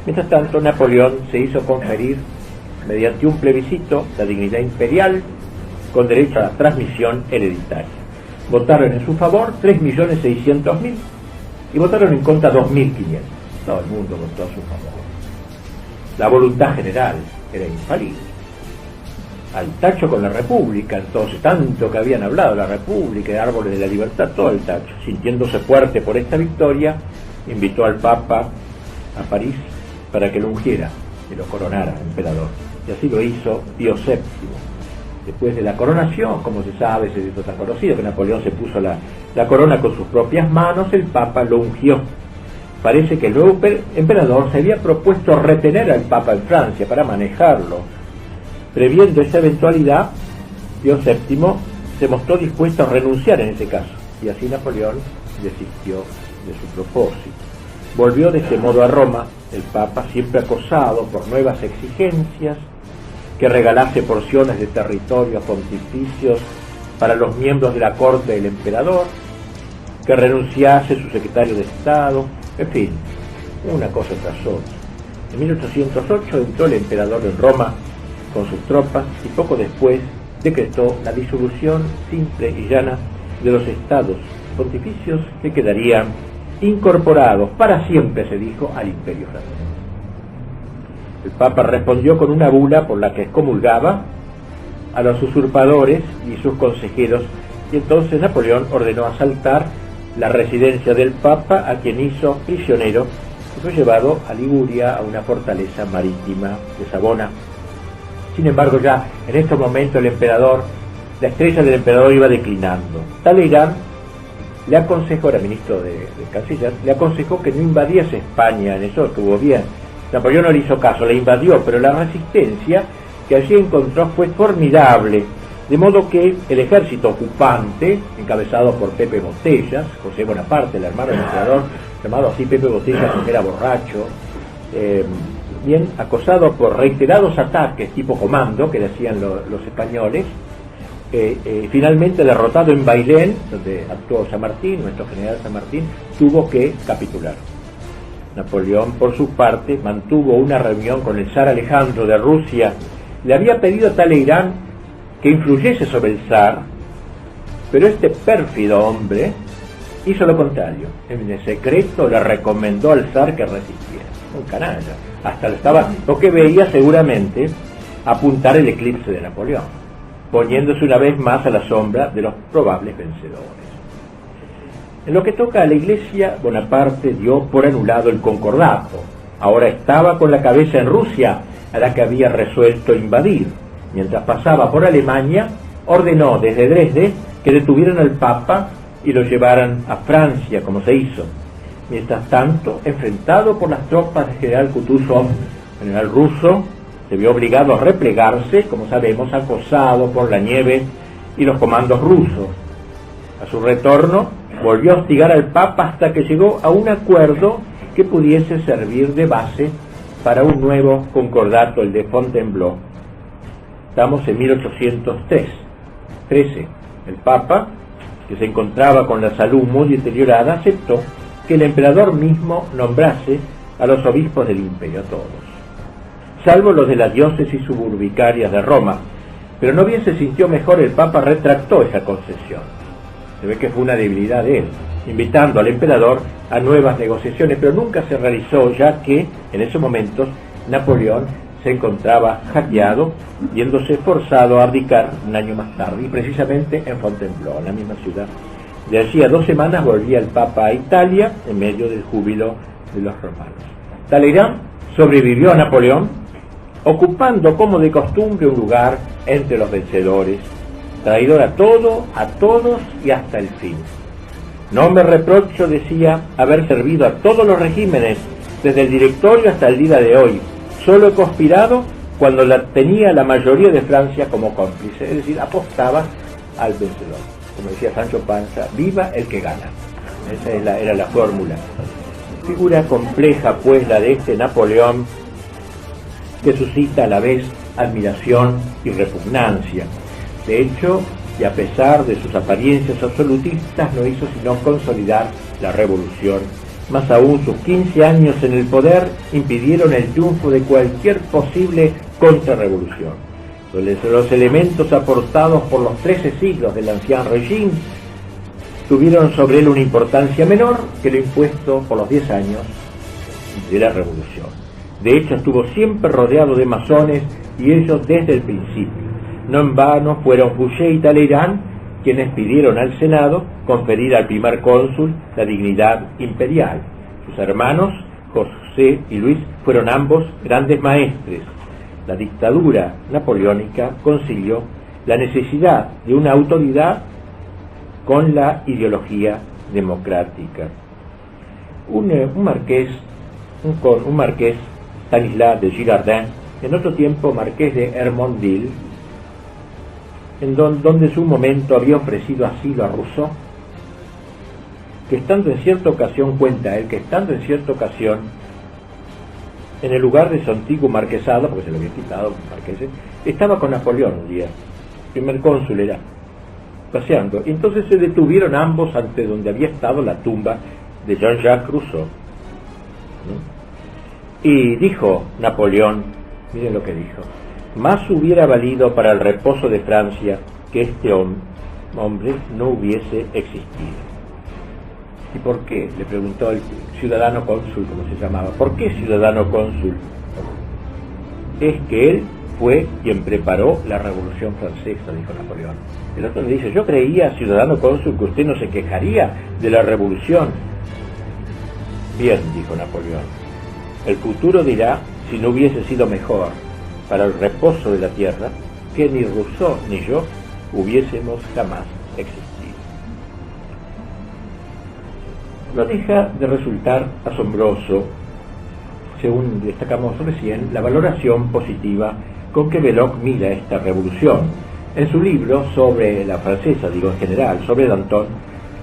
Mientras tanto, Napoleón se hizo conferir, mediante un plebiscito, la dignidad imperial, con derecho a la transmisión hereditaria. Votaron en su favor 3.600.000 y votaron en contra 2.500. Todo el mundo votó a su favor. La voluntad general era infalible. Al tacho con la República, entonces, tanto que habían hablado de la República, de árboles de la libertad, todo el tacho. Sintiéndose fuerte por esta victoria, invitó al Papa a París para que lo ungiera y lo coronara emperador. Y así lo hizo Pío VII. Después de la coronación, como se sabe, se hizo tan conocido que Napoleón se puso la corona con sus propias manos, el Papa lo ungió. Parece que el nuevo emperador se había propuesto retener al Papa en Francia para manejarlo. Previendo esa eventualidad, Pío VII se mostró dispuesto a renunciar en ese caso, y así Napoleón desistió de su propósito. volvió de este modo a Roma, el Papa siempre acosado por nuevas exigencias, que regalase porciones de territorios pontificios para los miembros de la corte del emperador, que renunciase su secretario de Estado, en fin, una cosa tras otra. En 1808 entró el emperador en Roma con sus tropas y poco después decretó la disolución simple y llana de los estados pontificios que quedarían incorporados para siempre, se dijo, al imperio francés. El Papa respondió con una bula por la que excomulgaba a los usurpadores y sus consejeros, y entonces Napoleón ordenó asaltar la residencia del Papa, a quien hizo prisionero y fue llevado a Liguria, a una fortaleza marítima de Savona. Sin embargo, ya en estos momentos la estrella del emperador iba declinando. Talleyrand le aconsejó, era ministro de Canciller, le aconsejó que no invadiese España, en eso estuvo bien. Napoleón no le hizo caso, le invadió, pero la resistencia que allí encontró fue formidable, de modo que el ejército ocupante, encabezado por Pepe Botellas, José Bonaparte, el hermano del emperador, llamado así Pepe Botellas porque era borracho, bien acosado por reiterados ataques tipo comando que le hacían los españoles, finalmente derrotado en Bailén, donde actuó San Martín, nuestro general San Martín, tuvo que capitular. Napoleón, por su parte, mantuvo una reunión con el zar Alejandro de Rusia. Le había pedido a Talleyrand que influyese sobre el zar, pero este pérfido hombre hizo lo contrario. En secreto le recomendó al zar que resistiera. Un canalla. Hasta estaba, lo que veía seguramente apuntar el eclipse de Napoleón, poniéndose una vez más a la sombra de los probables vencedores. En lo que toca a la Iglesia, Bonaparte dio por anulado el concordato. Ahora estaba con la cabeza en Rusia, a la que había resuelto invadir. Mientras pasaba por Alemania, ordenó desde Dresde que detuvieran al Papa y lo llevaran a Francia, como se hizo. Mientras tanto, enfrentado por las tropas del general Kutuzov, el general ruso se vio obligado a replegarse, como sabemos, acosado por la nieve y los comandos rusos. A su retorno, volvió a hostigar al Papa hasta que llegó a un acuerdo que pudiese servir de base para un nuevo concordato, el de Fontainebleau. Estamos en 1813. El Papa, que se encontraba con la salud muy deteriorada, aceptó que el emperador mismo nombrase a los obispos del imperio, a todos, salvo los de las diócesis suburbicarias de Roma. Pero no bien se sintió mejor, el Papa retractó esa concesión. Se ve que fue una debilidad de él, invitando al emperador a nuevas negociaciones, pero nunca se realizó, ya que en esos momentos Napoleón se encontraba hackeado, viéndose forzado a abdicar un año más tarde, y precisamente en Fontainebleau, en la misma ciudad. De allí a 2 semanas volvía el Papa a Italia, en medio del júbilo de los romanos. Talleyrand sobrevivió a Napoleón, ocupando como de costumbre un lugar entre los vencedores, traidor a todo, a todos y hasta el fin. No me reprocho, decía, haber servido a todos los regímenes, desde el Directorio hasta el día de hoy. Solo he conspirado cuando tenía la mayoría de Francia como cómplice, es decir, apostaba al vencedor. Como decía Sancho Panza, viva el que gana. Esa era la fórmula. Figura compleja, pues, la de este Napoleón, que suscita a la vez admiración y repugnancia. De hecho, y a pesar de sus apariencias absolutistas, no hizo sino consolidar la revolución. Más aún, sus 15 años en el poder impidieron el triunfo de cualquier posible contrarrevolución. Los elementos aportados por los 13 siglos del Ancien Régime tuvieron sobre él una importancia menor que lo impuesto por los 10 años de la revolución. De hecho, estuvo siempre rodeado de masones, y ellos desde el principio. No en vano fueron Fouché y Talleyrand quienes pidieron al Senado conferir al primer cónsul la dignidad imperial. Sus hermanos, José y Luis, fueron ambos grandes maestres. La dictadura napoleónica concilió la necesidad de una autoridad con la ideología democrática. Un marqués, Stanislas de Girardin, en otro tiempo marqués de Hermonville, donde en su momento había ofrecido asilo a Rousseau, que estando en cierta ocasión, cuenta él, que estando en cierta ocasión, en el lugar de su antiguo marquesado, porque se lo había quitado, marqueses, estaba con Napoleón un día, primer cónsul era, paseando, y entonces se detuvieron ambos ante donde había estado la tumba de Jean-Jacques Rousseau, ¿no? Y dijo Napoleón, miren lo que dijo: más hubiera valido para el reposo de Francia que este hombre no hubiese existido. ¿Y por qué?, le preguntó el ciudadano cónsul, como se llamaba. ¿Por qué ciudadano cónsul? Es que él fue quien preparó la Revolución Francesa, dijo Napoleón. El otro le dice: yo creía, ciudadano cónsul, que usted no se quejaría de la Revolución. Bien, dijo Napoleón, el futuro dirá si no hubiese sido mejor para el reposo de la tierra que ni Rousseau ni yo hubiésemos jamás existido. No deja de resultar asombroso, según destacamos recién, la valoración positiva con que Belloc mira esta revolución. En su libro sobre la francesa, digo en general, sobre Danton,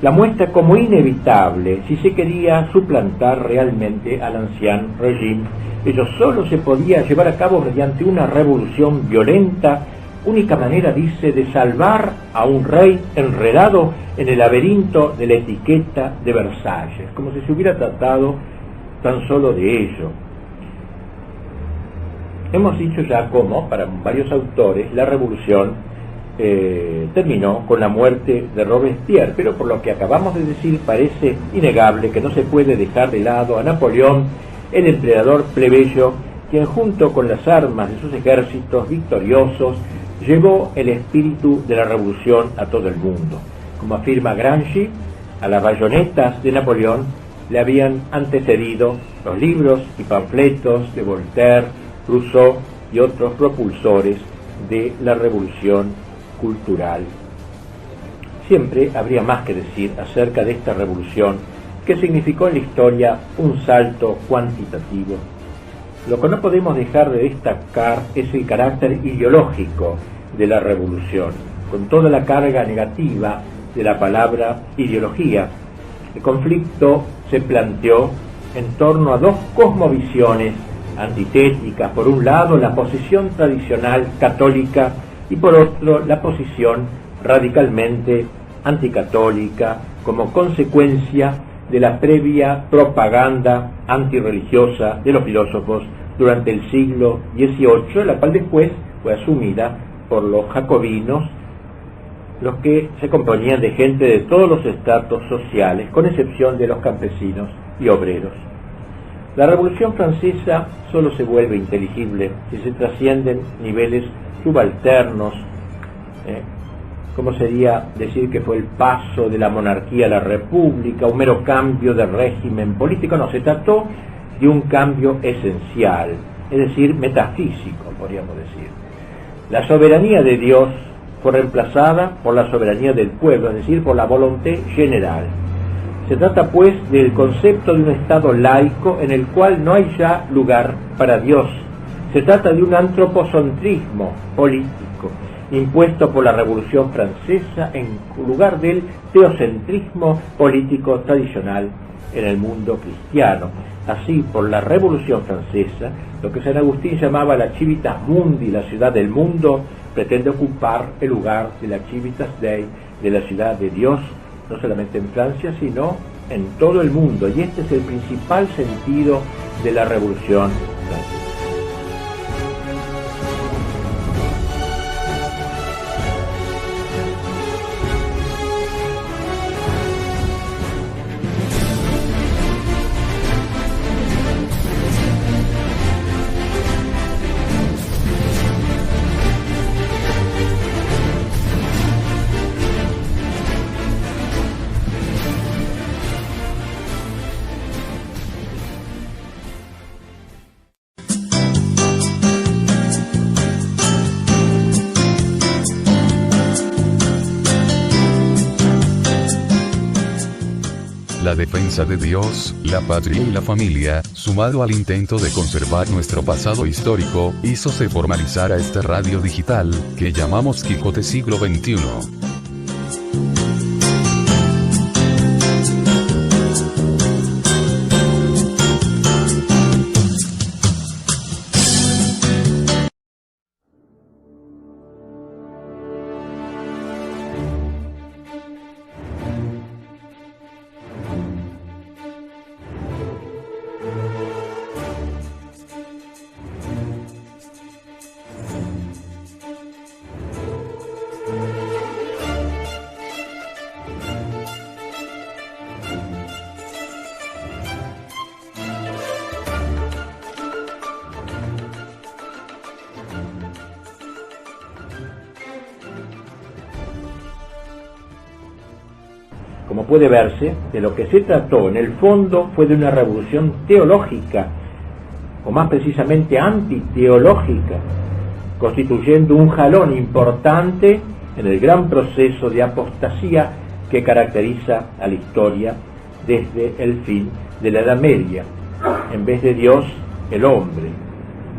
la muestra como inevitable si se quería suplantar realmente al ancien régimen. Ello solo se podía llevar a cabo mediante una revolución violenta, única manera, dice, de salvar a un rey enredado en el laberinto de la etiqueta de Versalles, como si se hubiera tratado tan solo de ello. Hemos dicho ya cómo, para varios autores, la revolución terminó con la muerte de Robespierre, pero por lo que acabamos de decir parece innegable que no se puede dejar de lado a Napoleón, el emperador plebeyo, quien junto con las armas de sus ejércitos victoriosos llevó el espíritu de la revolución a todo el mundo. Como afirma Gramsci, a las bayonetas de Napoleón le habían antecedido los libros y panfletos de Voltaire, Rousseau y otros propulsores de la revolución cultural. Siempre habría más que decir acerca de esta revolución, que significó en la historia un salto cuantitativo. Lo que no podemos dejar de destacar es el carácter ideológico de la revolución, con toda la carga negativa de la palabra ideología. El conflicto se planteó en torno a dos cosmovisiones antitéticas: por un lado la posición tradicional católica y por otro la posición radicalmente anticatólica, como consecuencia de la previa propaganda antirreligiosa de los filósofos durante el siglo XVIII, la cual después fue asumida por los jacobinos, los que se componían de gente de todos los estratos sociales, con excepción de los campesinos y obreros. La Revolución Francesa solo se vuelve inteligible si se trascienden niveles subalternos, ¿cómo sería decir que fue el paso de la monarquía a la república, un mero cambio de régimen político? No, se trató de un cambio esencial, es decir, metafísico, podríamos decir. La soberanía de Dios fue reemplazada por la soberanía del pueblo, es decir, por la volonté general. Se trata, pues, del concepto de un Estado laico en el cual no hay ya lugar para Dios. Se trata de un antropocentrismo político impuesto por la Revolución Francesa en lugar del teocentrismo político tradicional en el mundo cristiano. Así, por la Revolución Francesa, lo que San Agustín llamaba la Civitas Mundi, la ciudad del mundo, pretende ocupar el lugar de la Civitas Dei, de la ciudad de Dios, no solamente en Francia, sino en todo el mundo. Y este es el principal sentido de la Revolución Francesa. La defensa de Dios, la patria y la familia, sumado al intento de conservar nuestro pasado histórico, hizo se formalizara esta radio digital, que llamamos Quijote Siglo XXI. Como puede verse, de lo que se trató en el fondo fue de una revolución teológica, o más precisamente antiteológica, constituyendo un jalón importante en el gran proceso de apostasía que caracteriza a la historia desde el fin de la Edad Media. En vez de Dios, el hombre.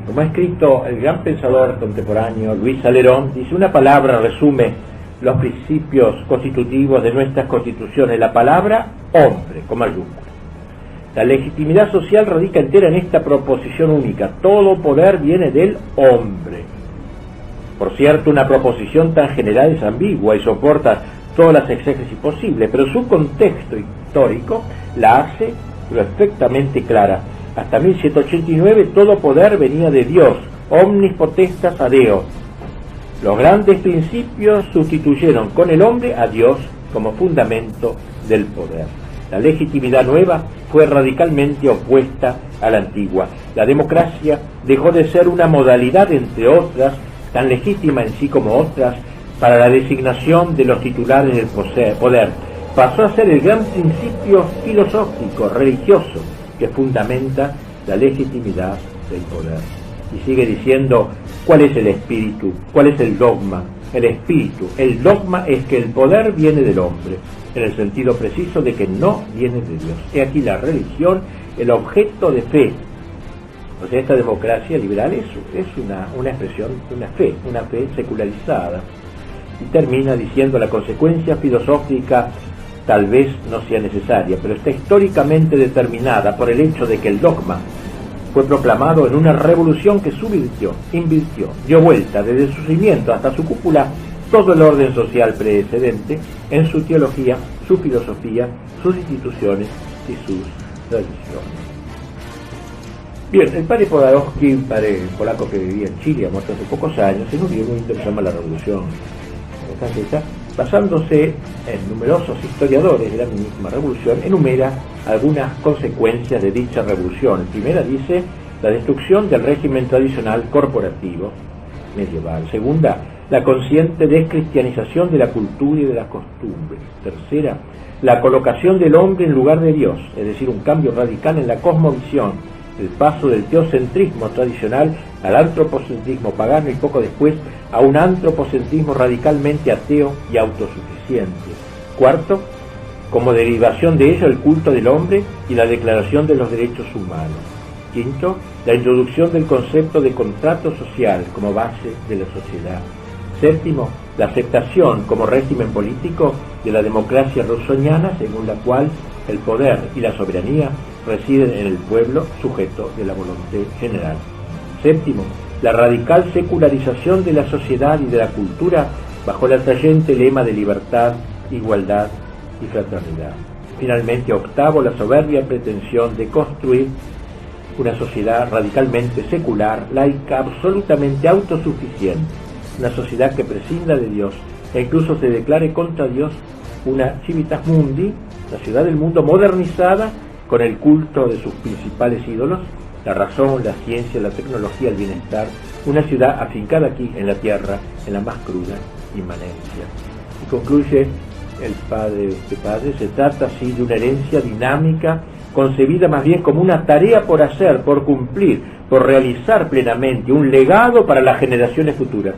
Como ha escrito el gran pensador contemporáneo Luis Sallerón, dice: una palabra resume los principios constitutivos de nuestras constituciones, la palabra hombre, con mayúscula. La legitimidad social radica entera en esta proposición única: todo poder viene del hombre. Por cierto, una proposición tan general es ambigua y soporta todas las exégesis posibles, pero su contexto histórico la hace perfectamente clara. Hasta 1789 todo poder venía de Dios, omnis potestas ad Deo. Los grandes principios sustituyeron con el hombre a Dios como fundamento del poder. La legitimidad nueva fue radicalmente opuesta a la antigua. La democracia dejó de ser una modalidad, entre otras, tan legítima en sí como otras, para la designación de los titulares del poder. Pasó a ser el gran principio filosófico, religioso, que fundamenta la legitimidad del poder. Y sigue diciendo: ¿cuál es el espíritu? ¿Cuál es el dogma? El espíritu, el dogma es que el poder viene del hombre, en el sentido preciso de que no viene de Dios. He aquí la religión, el objeto de fe. O sea, esta democracia liberal es una expresión de una fe secularizada. Y termina diciendo: la consecuencia filosófica tal vez no sea necesaria, pero está históricamente determinada por el hecho de que el dogma fue proclamado en una revolución que invirtió, dio vuelta desde su cimiento hasta su cúpula todo el orden social precedente en su teología, su filosofía, sus instituciones y sus tradiciones. Bien, el padre Podorowski, un padre polaco que vivía en Chile, ha muerto hace pocos años, en un libro muy interesante, se llama La Revolución Francesa, basándose en numerosos historiadores de la misma revolución, enumera algunas consecuencias de dicha revolución. La primera dice: la destrucción del régimen tradicional corporativo medieval. Segunda, la consciente descristianización de la cultura y de las costumbres. Tercera, la colocación del hombre en lugar de Dios, es decir, un cambio radical en la cosmovisión, el paso del teocentrismo tradicional al antropocentrismo pagano y poco después a un antropocentrismo radicalmente ateo y autosuficiente. Cuarto, como derivación de ello, el culto del hombre y la declaración de los derechos humanos. Quinto, la introducción del concepto de contrato social como base de la sociedad. Séptimo, la aceptación como régimen político de la democracia rousseauiana, según la cual el poder y la soberanía residen en el pueblo, sujeto de la voluntad general. Séptimo, la radical secularización de la sociedad y de la cultura bajo el atrayente lema de libertad, igualdad y fraternidad. Finalmente, octavo, la soberbia pretensión de construir una sociedad radicalmente secular, laica, absolutamente autosuficiente, una sociedad que prescinda de Dios e incluso se declare contra Dios, una civitas mundi, la ciudad del mundo modernizada con el culto de sus principales ídolos, la razón, la ciencia, la tecnología, el bienestar, una ciudad afincada aquí en la tierra, en la más cruda inmanencia. Y concluye el padre, se trata así de una herencia dinámica, concebida más bien como una tarea por hacer, por cumplir, por realizar plenamente, un legado para las generaciones futuras,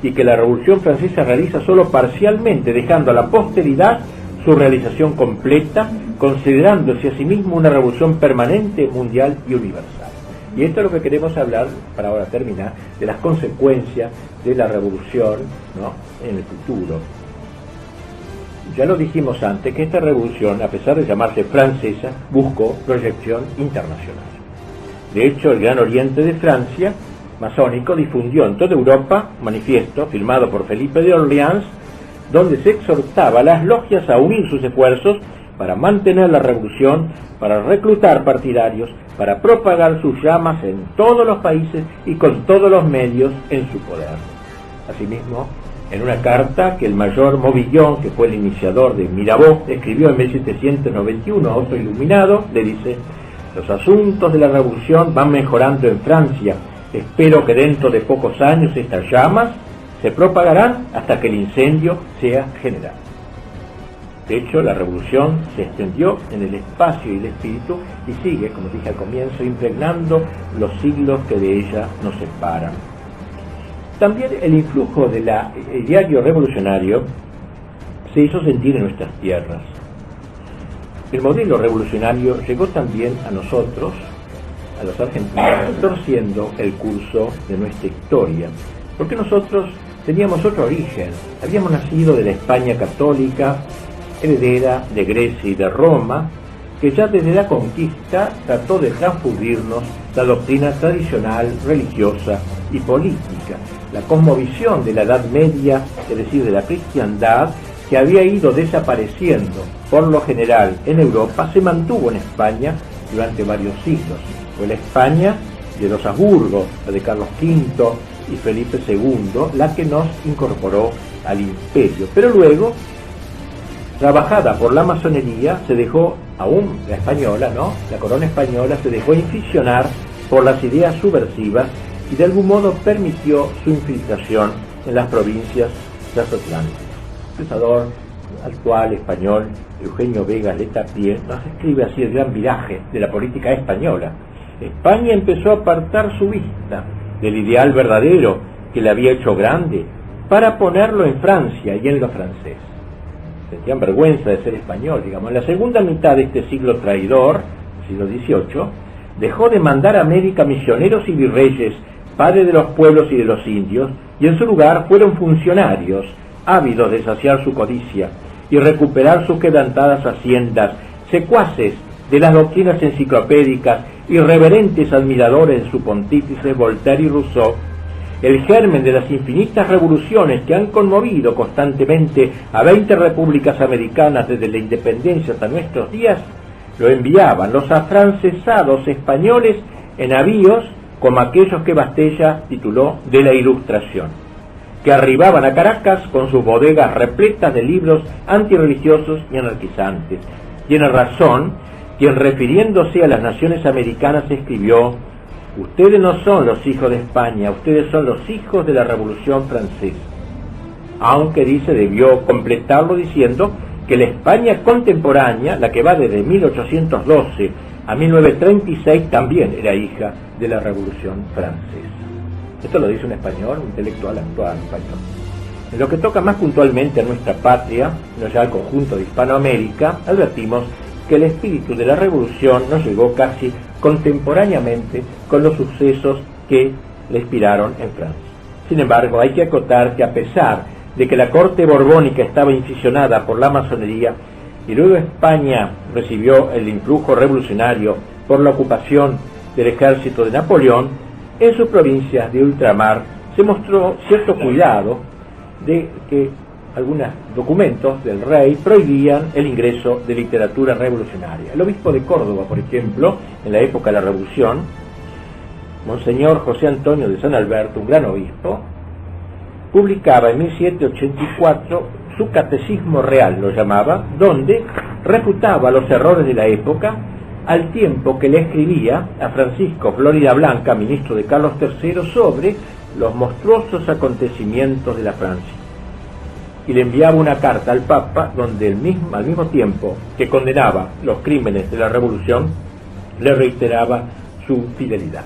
y que la Revolución Francesa realiza solo parcialmente, dejando a la posteridad su realización completa, considerándose a sí mismo una revolución permanente, mundial y universal. Y esto es lo que queremos hablar, para ahora terminar, de las consecuencias de la revolución, ¿no?, en el futuro. Ya lo dijimos antes, que esta revolución, a pesar de llamarse francesa, buscó proyección internacional. De hecho, el Gran Oriente de Francia, masónico, difundió en toda Europa un manifiesto firmado por Felipe de Orleans, donde se exhortaba a las logias a unir sus esfuerzos para mantener la revolución, para reclutar partidarios, para propagar sus llamas en todos los países y con todos los medios en su poder. Asimismo, en una carta que el mayor Movillon, que fue el iniciador de Mirabeau, escribió en 1791 a otro iluminado, le dice: los asuntos de la revolución van mejorando en Francia. Espero que dentro de pocos años estas llamas se propagarán hasta que el incendio sea general. De hecho, la revolución se extendió en el espacio y el espíritu y sigue, como dije al comienzo, impregnando los siglos que de ella nos separan. También el influjo del diario revolucionario se hizo sentir en nuestras tierras. El modelo revolucionario llegó también a nosotros, a los argentinos, torciendo el curso de nuestra historia, porque nosotros teníamos otro origen. Habíamos nacido de la España católica, heredera de Grecia y de Roma, que ya desde la conquista trató de transfundirnos la doctrina tradicional, religiosa y política. La cosmovisión de la Edad Media, es decir, de la cristiandad, que había ido desapareciendo por lo general en Europa, se mantuvo en España durante varios siglos. Fue la España de los Habsburgos, la de Carlos V y Felipe II, la que nos incorporó al imperio. Pero luego, trabajada por la masonería, se dejó, aún la española, ¿no? La corona española se dejó inficionar por las ideas subversivas y de algún modo permitió su infiltración en las provincias transatlánticas. El pensador actual español, Eugenio Vega Letapie, nos escribe así el gran viraje de la política española. España empezó a apartar su vista del ideal verdadero que le había hecho grande para ponerlo en Francia y en lo francés. Sentían vergüenza de ser español, digamos. En la segunda mitad de este siglo traidor, siglo XVIII, dejó de mandar a América misioneros y virreyes, padres de los pueblos y de los indios, y en su lugar fueron funcionarios, ávidos de saciar su codicia y recuperar sus quebrantadas haciendas, secuaces de las doctrinas enciclopédicas, irreverentes admiradores de su pontífice Voltaire y Rousseau. El germen de las infinitas revoluciones que han conmovido constantemente a 20 repúblicas americanas desde la independencia hasta nuestros días, lo enviaban los afrancesados españoles en navíos como aquellos que Bastella tituló de la Ilustración, que arribaban a Caracas con sus bodegas repletas de libros antirreligiosos y anarquizantes. Tiene razón quien, refiriéndose a las naciones americanas, escribió: ustedes no son los hijos de España, ustedes son los hijos de la Revolución Francesa. Aunque, dice, debió completarlo diciendo que la España contemporánea, la que va desde 1812 a 1936, también era hija de la Revolución Francesa. Esto lo dice un español, un intelectual actual español. En lo que toca más puntualmente a nuestra patria, no ya al conjunto de Hispanoamérica, advertimos que el espíritu de la revolución nos llegó casi contemporáneamente con los sucesos que le inspiraron en Francia. Sin embargo, hay que acotar que a pesar de que la corte borbónica estaba inficionada por la masonería y luego España recibió el influjo revolucionario por la ocupación del ejército de Napoleón, en sus provincias de ultramar se mostró cierto cuidado de que algunos documentos del rey prohibían el ingreso de literatura revolucionaria. El obispo de Córdoba, por ejemplo, en la época de la Revolución, Monseñor José Antonio de San Alberto, un gran obispo, publicaba en 1784 su Catecismo Real, lo llamaba, donde refutaba los errores de la época, al tiempo que le escribía a Francisco Florida Blanca, ministro de Carlos III, sobre los monstruosos acontecimientos de la Francia. Y le enviaba una carta al Papa donde al mismo tiempo que condenaba los crímenes de la Revolución, le reiteraba su fidelidad.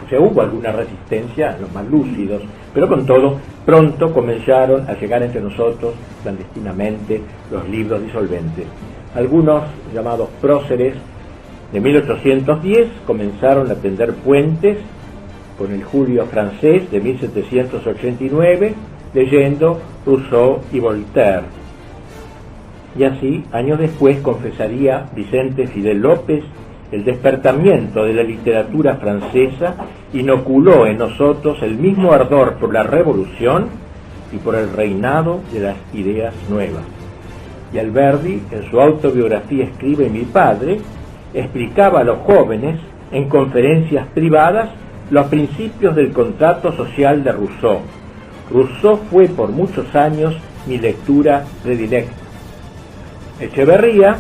O sea, hubo alguna resistencia, los más lúcidos, pero con todo, pronto comenzaron a llegar entre nosotros, clandestinamente, los libros disolventes. Algunos, llamados próceres, de 1810 comenzaron a tender puentes con el Julio francés de 1789, leyendo Rousseau y Voltaire. Y así, años después, confesaría Vicente Fidel López, el despertamiento de la literatura francesa inoculó en nosotros el mismo ardor por la revolución y por el reinado de las ideas nuevas. Y Alberdi, en su autobiografía, escribe: mi padre explicaba a los jóvenes en conferencias privadas los principios del contrato social de Rousseau. Rousseau fue por muchos años mi lectura predilecta. Echeverría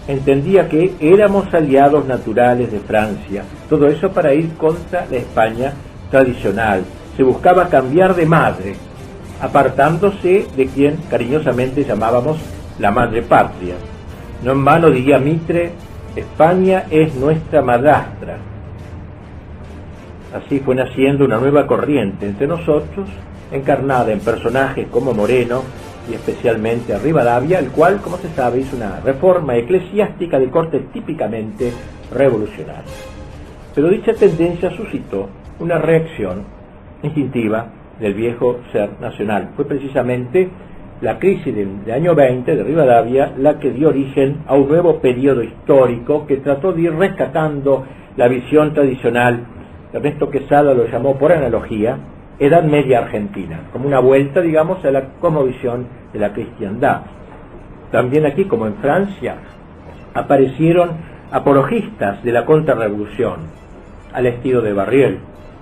entendía que éramos aliados naturales de Francia, todo eso para ir contra la España tradicional. Se buscaba cambiar de madre, apartándose de quien cariñosamente llamábamos la madre patria. No en vano diría Mitre, España es nuestra madrastra. Así fue naciendo una nueva corriente entre nosotros, encarnada en personajes como Moreno y especialmente a Rivadavia, el cual, como se sabe, hizo una reforma eclesiástica de corte típicamente revolucionario. Pero dicha tendencia suscitó una reacción instintiva del viejo ser nacional. Fue precisamente la crisis del año 20 de Rivadavia la que dio origen a un nuevo periodo histórico que trató de ir rescatando la visión tradicional. Ernesto Quesada lo llamó por analogía Edad Media Argentina, como una vuelta, digamos, a la cosmovisión de la cristiandad. También aquí, como en Francia, aparecieron apologistas de la contrarrevolución, al estilo de Barriel,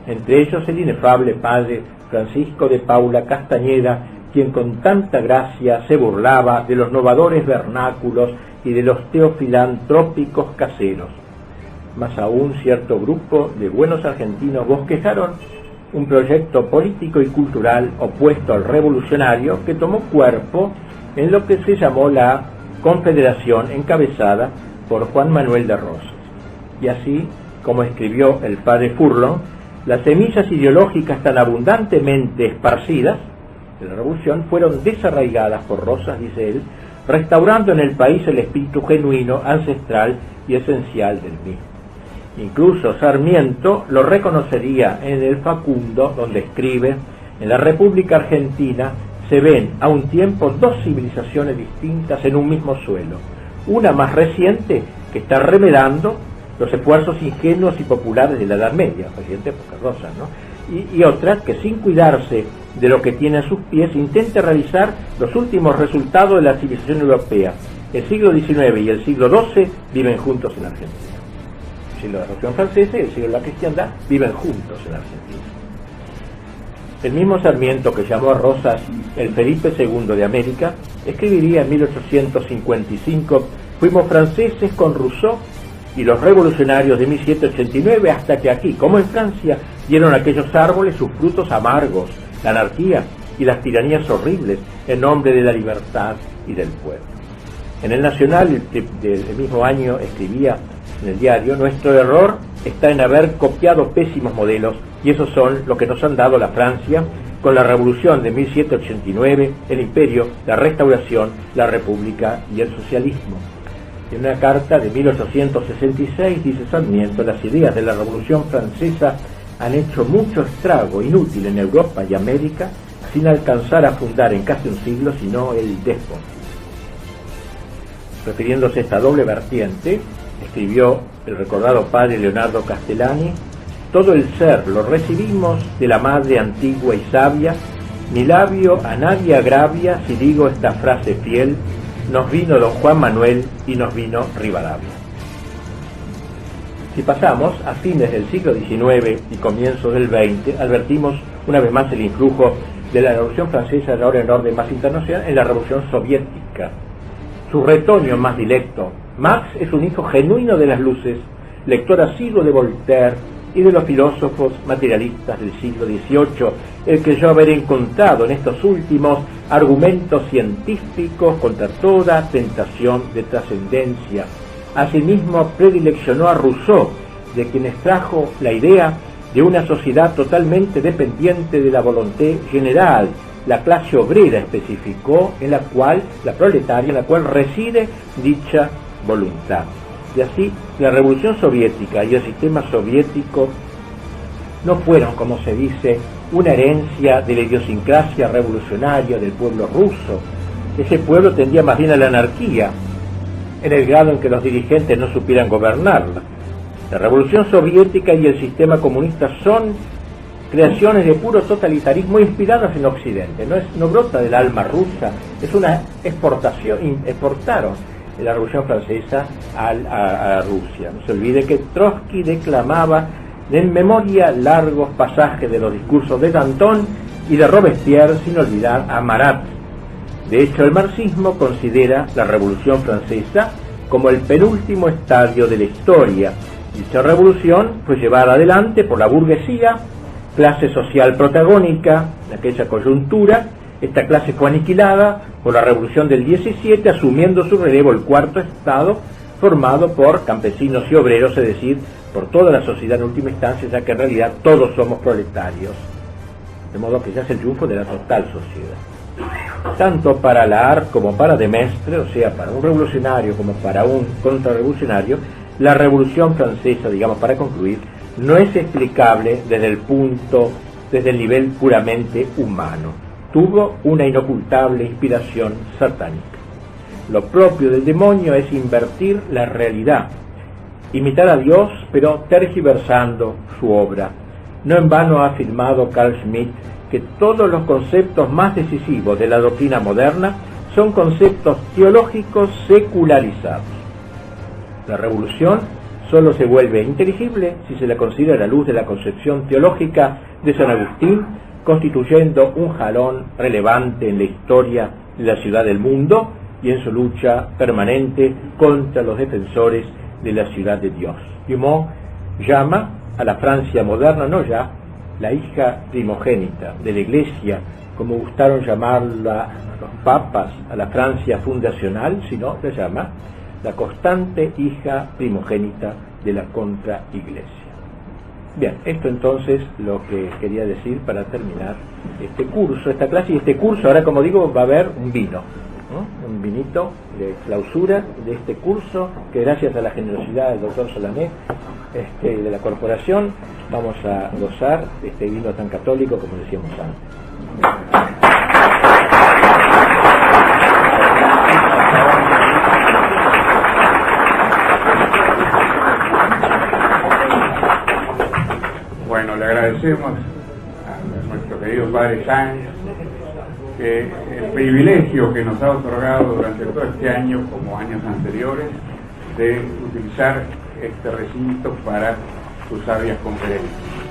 entre ellos el inefable padre Francisco de Paula Castañeda, quien con tanta gracia se burlaba de los novadores vernáculos y de los teofilantrópicos caseros. Más aún, cierto grupo de buenos argentinos bosquejaron un proyecto político y cultural opuesto al revolucionario que tomó cuerpo en lo que se llamó la Confederación, encabezada por Juan Manuel de Rosas. Y así, como escribió el padre Furlong, las semillas ideológicas tan abundantemente esparcidas de la revolución fueron desarraigadas por Rosas, dice él, restaurando en el país el espíritu genuino, ancestral y esencial del mismo. Incluso Sarmiento lo reconocería en el Facundo, donde escribe: en la República Argentina se ven a un tiempo dos civilizaciones distintas en un mismo suelo, una más reciente que está remedando los esfuerzos ingenuos y populares de la Edad Media, reciente porque Rosas, ¿no? Y otra que, sin cuidarse de lo que tiene a sus pies, intenta realizar los últimos resultados de la civilización europea. El siglo XIX y el siglo XII viven juntos en Argentina. El siglo de la Revolución Francesa y el siglo de la cristiandad viven juntos en Argentina. El mismo Sarmiento, que llamó a Rosas el Felipe II de América, escribiría en 1855: fuimos franceses con Rousseau y los revolucionarios de 1789 hasta que aquí, como en Francia, dieron aquellos árboles sus frutos amargos, la anarquía y las tiranías horribles en nombre de la libertad y del pueblo. En el Nacional del mismo año escribía en el diario: nuestro error está en haber copiado pésimos modelos, y esos son lo que nos han dado la Francia con la Revolución de 1789, el Imperio, la Restauración, la República y el socialismo. En una carta de 1866 dice Sarmiento: las ideas de la Revolución Francesa han hecho mucho estrago inútil en Europa y América, sin alcanzar a fundar en casi un siglo sino el despotismo. Refiriéndose a esta doble vertiente, escribió el recordado padre Leonardo Castellani: todo el ser lo recibimos de la madre antigua y sabia, mi labio a nadie agravia si digo esta frase fiel, nos vino don Juan Manuel y nos vino Rivadavia. Si pasamos a fines del siglo XIX y comienzos del XX, advertimos una vez más el influjo de la Revolución Francesa, ahora en orden más internacional, en la Revolución Soviética. Su retoño más directo: Marx es un hijo genuino de las luces, lector asiduo de Voltaire y de los filósofos materialistas del siglo XVIII, el que yo haber encontrado en estos últimos argumentos científicos contra toda tentación de trascendencia. Asimismo, predileccionó a Rousseau, de quien extrajo la idea de una sociedad totalmente dependiente de la voluntad general, la clase obrera especificó, en la cual, la proletaria, en la cual reside dicha voluntad. Y así, la Revolución Soviética y el sistema soviético no fueron, como se dice, una herencia de la idiosincrasia revolucionaria del pueblo ruso. Ese pueblo tendía más bien a la anarquía, en el grado en que los dirigentes no supieran gobernarla. La Revolución Soviética y el sistema comunista son creaciones de puro totalitarismo inspiradas en Occidente. No brota del alma rusa, es una exportación. Exportaron la Revolución Francesa a Rusia. No se olvide que Trotsky declamaba en memoria largos pasajes de los discursos de Danton y de Robespierre, sin olvidar a Marat. De hecho, el marxismo considera la Revolución Francesa como el penúltimo estadio de la historia. Dicha revolución fue llevada adelante por la burguesía, clase social protagónica de aquella coyuntura, Esta clase fue aniquilada por la Revolución del 17, asumiendo su relevo el cuarto Estado, formado por campesinos y obreros, es decir, por toda la sociedad en última instancia, ya que en realidad todos somos proletarios. De modo que ya es el triunfo de la total sociedad. Tanto para Laharpe como para de Maistre, o sea, para un revolucionario como para un contrarrevolucionario, la Revolución Francesa, digamos, para concluir, no es explicable desde el nivel puramente humano. Tuvo una inocultable inspiración satánica. Lo propio del demonio es invertir la realidad, imitar a Dios, pero tergiversando su obra. No en vano ha afirmado Carl Schmitt que todos los conceptos más decisivos de la doctrina moderna son conceptos teológicos secularizados. La revolución solo se vuelve inteligible si se la considera a la luz de la concepción teológica de San Agustín, constituyendo un jalón relevante en la historia de la ciudad del mundo y en su lucha permanente contra los defensores de la ciudad de Dios. Dumont llama a la Francia moderna no ya la hija primogénita de la Iglesia, como gustaron llamarla los papas a la Francia fundacional, sino la llama la constante hija primogénita de la contraiglesia. Bien, esto entonces lo que quería decir para terminar este curso, esta clase, y este curso, ahora como digo, va a haber un vino, ¿no? Un vinito de clausura de este curso, que gracias a la generosidad del doctor Solané, de la corporación, vamos a gozar de este vino tan católico como decíamos antes. Bueno, le agradecemos a nuestro querido Padre Sáenz el privilegio que nos ha otorgado durante todo este año, como años anteriores, de utilizar este recinto para sus sabias conferencias.